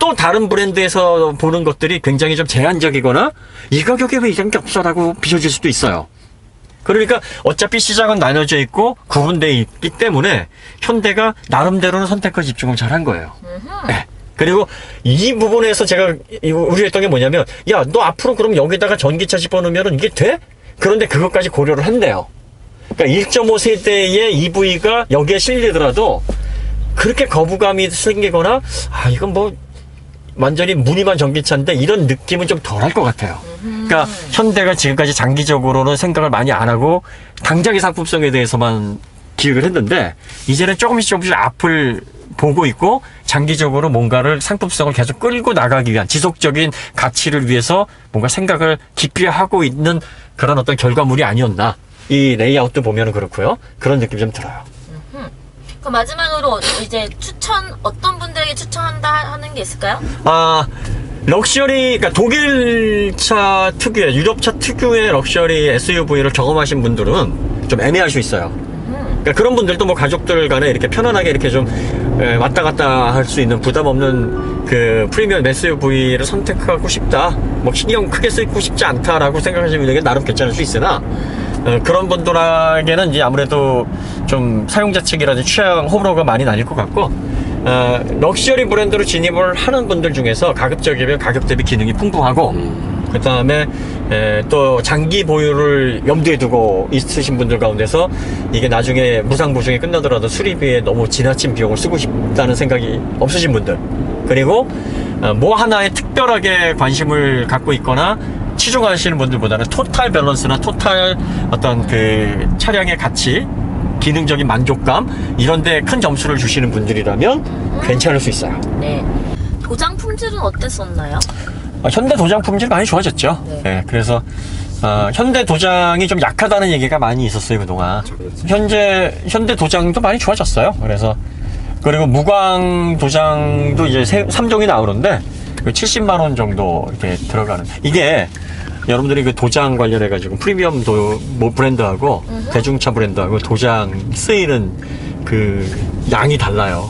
또 다른 브랜드에서 보는 것들이 굉장히 좀 제한적이거나 이 가격에 왜 이런 게 없어라고 비춰질 수도 있어요. 그러니까 어차피 시장은 나눠져 있고 구분되어 있기 때문에 현대가 나름대로는 선택과 집중을 잘한 거예요. 네. 그리고 이 부분에서 제가 우려했던 게 뭐냐면, 야, 너 앞으로 그럼 여기다가 전기차 집어넣으면 이게 돼? 그런데 그것까지 고려를 한대요. 그러니까 1.5 세대의 EV가 여기에 실리더라도 그렇게 거부감이 생기거나 이건 뭐 완전히 무늬만 전기차인데 이런 느낌은 좀 덜 할 것 같아요. 그러니까 현대가 지금까지 장기적으로는 생각을 많이 안 하고 당장의 상품성에 대해서만 기획을 했는데, 이제는 조금씩 앞을 보고 있고 장기적으로 뭔가를 상품성을 계속 끌고 나가기 위한 지속적인 가치를 위해서 뭔가 생각을 깊이 하고 있는 그런 어떤 결과물이 아니었나. 이 레이아웃도 보면은 그렇고요. 그런 느낌이 좀 들어요. 그럼 마지막으로 이제 어떤 분들에게 추천한다 하는 게 있을까요? 럭셔리, 그러니까 독일차 특유의, 유럽차 특유의 럭셔리 SUV를 경험하신 분들은 좀 애매할 수 있어요. 그러니까 그런 분들도 뭐 가족들 간에 이렇게 편안하게 이렇게 좀 왔다 갔다 할 수 있는 부담 없는 그 프리미엄 SUV를 선택하고 싶다, 뭐 신경 크게 쓰고 싶지 않다라고 생각하시는 분에게 나름 괜찮을 수 있으나, 그런 분들에게는 이제 아무래도 좀 사용자 측이라든지 취향 호불호가 많이 나뉠 것 같고, 럭셔리 브랜드로 진입을 하는 분들 중에서 가급적이면 가격 대비 기능이 풍부하고, 그 다음에 또 장기 보유를 염두에 두고 있으신 분들 가운데서 이게 나중에 무상 보증이 끝나더라도 수리비에 너무 지나친 비용을 쓰고 싶다는 생각이 없으신 분들, 그리고 뭐 하나에 특별하게 관심을 갖고 있거나 치중하시는 분들보다는 토탈 밸런스나 토탈 어떤 그 차량의 가치, 기능적인 만족감 이런데 큰 점수를 주시는 분들이라면 괜찮을 수 있어요. 네. 도장 품질은 어땠었나요? 현대 도장 품질 많이 좋아졌죠. 네. 네, 그래서 현대 도장이 좀 약하다는 얘기가 많이 있었어요, 그동안. 현대 도장도 많이 좋아졌어요. 그리고 무광 도장도 이제 3종이 나오는데 70만 원 정도 이렇게 들어가는. 이게 여러분들이 그 도장 관련해 가지고 프리미엄 뭐 브랜드하고 대중차 브랜드하고 도장 쓰이는 그 양이 달라요.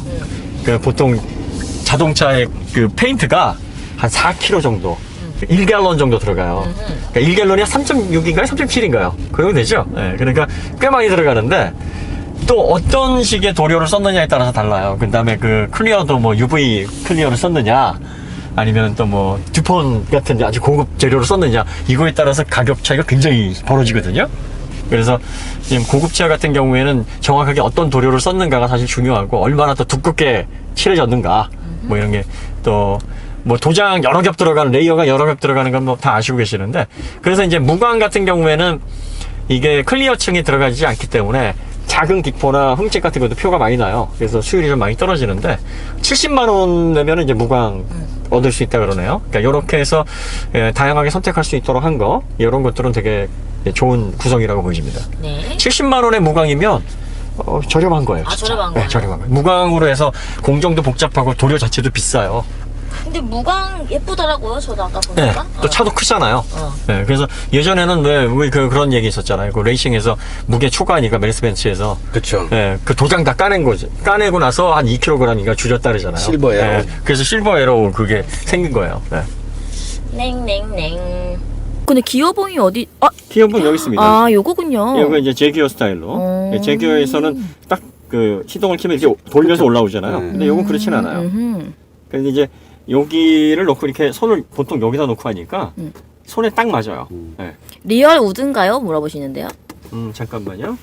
그 보통 자동차의 그 페인트가 한 4kg 정도, 1갤런 정도 들어가요. 그러니까 1갤런이 3.6인가요? 3.7인가요? 그 정도 되죠? 네, 그러니까 꽤 많이 들어가는데, 또 어떤 식의 도료를 썼느냐에 따라서 달라요. 그 다음에 그 클리어도 뭐 UV 클리어를 썼느냐, 아니면 또 뭐 듀폰 같은 아주 고급 재료를 썼느냐, 이거에 따라서 가격 차이가 굉장히 벌어지거든요. 그래서 지금 고급차 같은 경우에는 정확하게 어떤 도료를 썼는가가 사실 중요하고, 얼마나 더 두껍게 칠해졌는가, 뭐 이런 게 또 뭐 도장 여러 겹 들어가는, 레이어가 여러 겹 들어가는 건 뭐 다 아시고 계시는데, 그래서 이제 무광 같은 경우에는 이게 클리어층이 들어가지 않기 때문에 작은 기포나 흠집 같은 것도 표가 많이 나요. 그래서 수율이 좀 많이 떨어지는데 70만 원 내면 이제 무광 얻을 수 있다 그러네요. 그러니까 이렇게 해서 다양하게 선택할 수 있도록 한 거, 이런 것들은 되게 좋은 구성이라고 보여집니다. 네. 70만 원의 무광이면 저렴한 거예요. 아, 진짜. 저렴한 거예요? 네, 저렴한 거예요. 무광으로 해서 공정도 복잡하고 도료 자체도 비싸요. 근데 무광 예쁘더라고요. 저도 아까 네, 보니까. 또 차도 크잖아요. 어. 네, 그래서 예전에는 왜 그런 얘기 있었잖아요. 그 레이싱에서 무게 초과하니까 메르스벤츠에서 그쵸. 네, 그 도장 다 까낸 거지. 까내고 나서 한 2kg인가 줄였다 그러잖아요. 실버 에러. 네, 그래서 실버 에러 그게 생긴 거예요. 네. 냉냉냉. 근데 기어봉이 어디? 기어봉 여기 있습니다. 아, 요거군요. 이거 이제 제기어 스타일로. 제기어에서는 딱 그 시동을 키면 이렇게 돌면서 올라오잖아요. 근데 요건 그렇진 않아요. 그래서 이제 여기를 놓고 이렇게 손을 보통 여기다 놓고 하니까 손에 딱 맞아요. 네. 리얼 우드인가요? 물어보시는데요. 잠깐만요.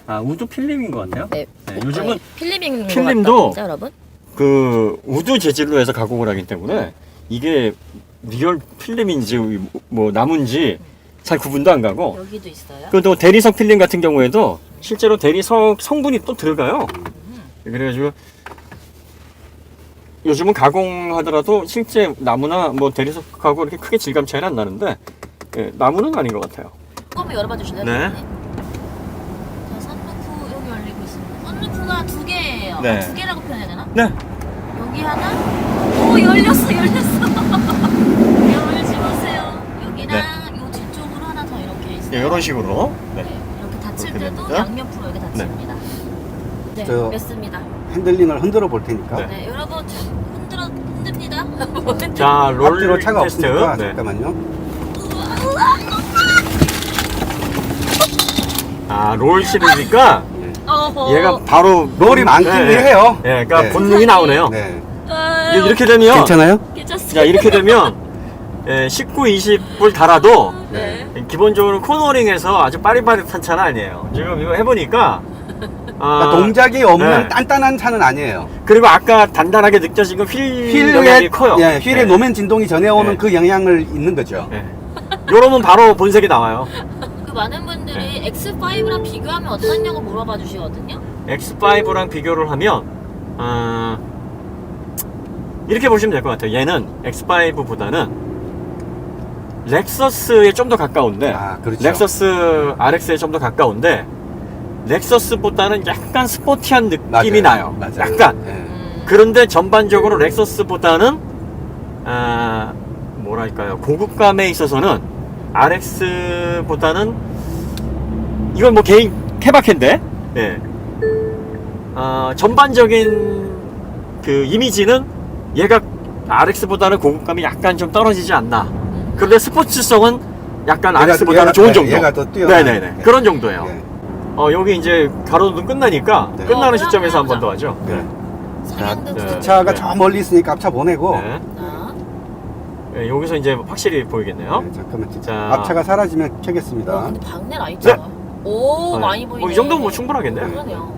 아, 우드 필름인 것 같네요. 네. 요즘은 필름인 필름도 것 여러분? 그 우드 재질로 해서 가공을 하기 때문에 이게 리얼 필름인지 뭐 나무인지 잘 구분도 안 가고, 여기도 있어요. 또 대리석 필름 같은 경우에도 실제로 대리석 성분이 또 들어가요. 그래가지고 요즘은 가공하더라도 실제 나무나 뭐 대리석하고 이렇게 크게 질감 차이는 안 나는데, 나무는 아닌 것 같아요. 한번 열어봐 주실래요? 네. 자, 선루프 여기 열리고 있습니다. 선루프가 2개예요. 네. 2개라고 표현해야 되나? 네. 여기 하나. 오, 열렸어. 열지 마세요. 여기랑 요 뒤쪽으로 하나 더 이렇게 있어요. 이런 식으로. 네. 이렇게 닫힐 그렇게 때도 됩니다. 양옆으로 이렇게 닫힙니다. 네, 저- 뺐습니다. 핸들링을 흔들어 볼 테니까. 네. 네, 여러분 흔듭니다. 자, 롤 앞뒤로 차가 테스트. 없으니까 네. 잠깐만요. 아, 롤 실으니까 어허. 얘가 바로 롤이 많긴 해요. 네, 그러니까 네. 본능이 나오네요. 네. 아유, 이렇게 되면 괜찮아요? 괜찮습니다. 자, 이렇게 되면 19, 20을 달아도 네. 기본적으로 코너링에서 아주 빠릿빠릿한 차는 아니에요. 지금 이거 해보니까 그러니까 동작이 없는 네. 단단한 차는 아니에요. 그리고 아까 단단하게 느껴진 건 휠 영향이 커요. 휠의 네. 노면 진동이 전해오는 네. 그 영향을 있는 거죠. 네. 요러면 바로 본색이 나와요. 그 많은 분들이 네. X5랑 비교하면 어떠냐고 물어봐 주시거든요. X5랑 비교를 하면 이렇게 보시면 될 것 같아요. 얘는 X5보다는 렉서스에 좀 더 가까운데, 아, 그렇죠. 렉서스 RX에 좀 더 가까운데, 렉서스보다는 약간 스포티한 느낌이 나요. 맞아요. 약간. 네. 그런데 전반적으로 렉서스보다는 뭐랄까요, 고급감에 있어서는 RX보다는, 이건 뭐 개인 케바케인데, 예. 전반적인 그 이미지는 얘가 RX보다는 고급감이 약간 좀 떨어지지 않나. 그런데 스포츠성은 약간 얘가- RS보다는 얘가- 좋은 네, 정도. 얘가 더 뛰어난. 네네네. 네. 그런 정도예요. 네. 여기 이제 가로등 끝나니까 네. 끝나는 어, 시점에서 한 번 더 해보자. 하죠. 네. 상향등 네. 스티커. 차가 네. 저 멀리 있으니까 앞차 보내고. 네. 하나. 네, 여기서 이제 확실히 보이겠네요. 네, 잠깐만. 자. 앞차가 사라지면 켜겠습니다. 와, 근데 박내 라이트가. 오, 네. 많이 보이네. 이 정도면 뭐 충분하겠네요. 그러네요.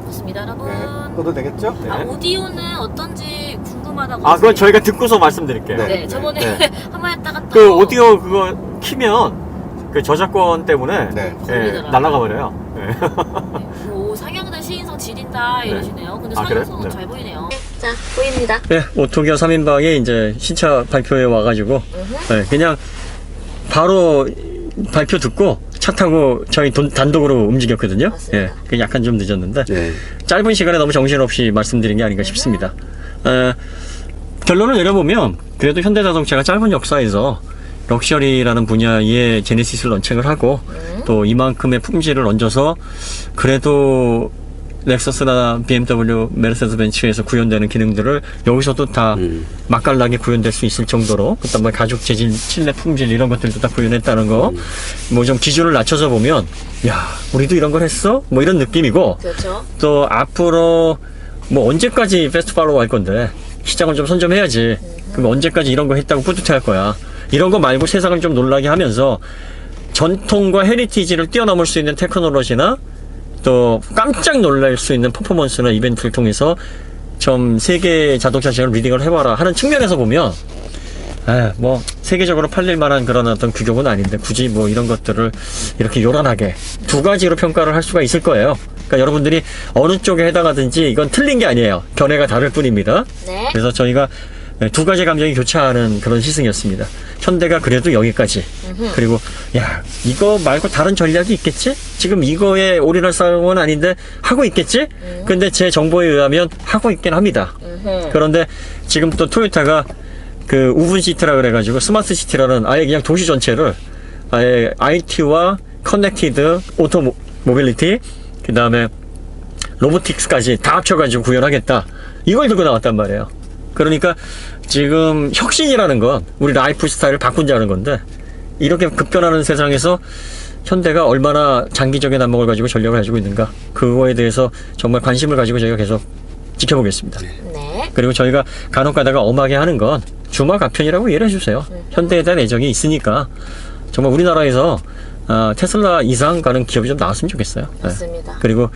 좋습니다, 여러분. 네. 꺼도 되겠죠? 네. 아, 오디오는 어떤지 궁금하다고. 아, 그건 하시네요. 저희가 듣고서 말씀드릴게요. 네, 네. 저번에 네. 한번 했다가 또. 그 오디오 그거 키면 그 저작권 때문에 네. 걸리더라고요. 날아가 버려요. 네. 네. 오, 상향등 시인성 지린다 이러시네요. 근데 아, 그래요? 상향성은 네. 잘 보이네요. 자, 보입니다. 네, 오토기어 3인방이 이제 신차 발표회 와가지고 네, 그냥 바로 발표 듣고 차 타고 저희 단독으로 움직였거든요. 맞습니다. 예, 그 약간 좀 늦었는데 네. 짧은 시간에 너무 정신없이 말씀드린 게 아닌가 싶습니다. 결론을 내려보면 그래도 현대자동차가 짧은 역사에서 럭셔리라는 분야에 제네시스를 런칭을 하고 또 이만큼의 품질을 얹어서 그래도 렉서스나 BMW, 메르세데스 벤츠에서 구현되는 기능들을 여기서도 다 맛깔나게 구현될 수 있을 정도로 그다음에 가죽 재질, 칠레 품질 이런 것들도 다 구현했다는 거 뭐 좀 기준을 낮춰서 보면 야 우리도 이런 걸 했어? 뭐 이런 느낌이고 그렇죠. 또 앞으로 뭐 언제까지 패스트 팔로우 할 건데 시장을 좀 선점해야지. 그럼 언제까지 이런 거 했다고 뿌듯해 할 거야. 이런 거 말고 세상을 좀 놀라게 하면서 전통과 헤리티지를 뛰어넘을 수 있는 테크놀로지나 또 깜짝 놀랄 수 있는 퍼포먼스나 이벤트를 통해서 좀 세계 자동차 시장을 리딩을 해봐라 하는 측면에서 보면 뭐 세계적으로 팔릴 만한 그런 어떤 규격은 아닌데 굳이 뭐 이런 것들을 이렇게 요란하게 두 가지로 평가를 할 수가 있을 거예요. 그러니까 여러분들이 어느 쪽에 해당하든지 이건 틀린 게 아니에요. 견해가 다를 뿐입니다. 네. 그래서 저희가 두 가지 감정이 교차하는 그런 시승이었습니다. 현대가 그래도 여기까지. 그리고 야 이거 말고 다른 전략이 있겠지? 지금 이거에 올인할 상황은 아닌데 하고 있겠지? 근데 제 정보에 의하면 하고 있긴 합니다. 그런데 지금 또 토요타가 그 우분시티라 그래가지고 스마트 시티라는 아예 그냥 도시 전체를 아예 IT와 커넥티드 오토 모빌리티 그 다음에 로보틱스까지 다 합쳐가지고 구현하겠다. 이걸 들고 나왔단 말이에요. 그러니까 지금 혁신이라는 건 우리 라이프 스타일을 바꾼다는 건데 이렇게 급변하는 세상에서 현대가 얼마나 장기적인 안목을 가지고 전략을 가지고 있는가 그거에 대해서 정말 관심을 가지고 저희가 계속 지켜보겠습니다. 네. 그리고 저희가 간혹 가다가 엄하게 하는 건 주말 가편이라고 이해를 해주세요. 현대에 대한 애정이 있으니까 정말 우리나라에서 테슬라 이상 가는 기업이 좀 나왔으면 좋겠어요. 네. 맞습니다. 그리고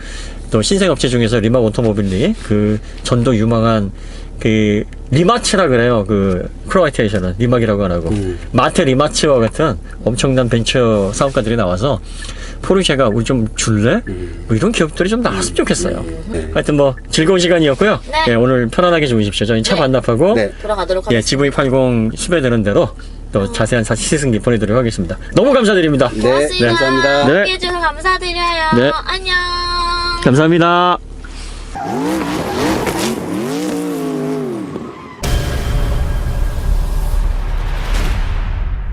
또 신생업체 중에서 리막 오토모빌리 그 전도 유망한 그 리마츠라 그래요. 그 크로아티아에서는 리막이라고 안 하고 마테 리마츠와 같은 엄청난 벤처 사업가들이 나와서 포르쉐가 우리 좀 줄래? 뭐 이런 기업들이 좀 나왔으면 좋겠어요. 하여튼 뭐 즐거운 시간이었고요. 네. 예, 오늘 편안하게 주무십시오. 저희 차 네. 반납하고 네. 들어가도록 예, 하겠습니다. GV80 수배되는 대로 또 자세한 시승기 보내드리도록 하겠습니다. 너무 감사드립니다. 네, 고맙습니다. 감사합니다. 네. 함께해주셔서 감사드려요. 네. 안녕. 감사합니다.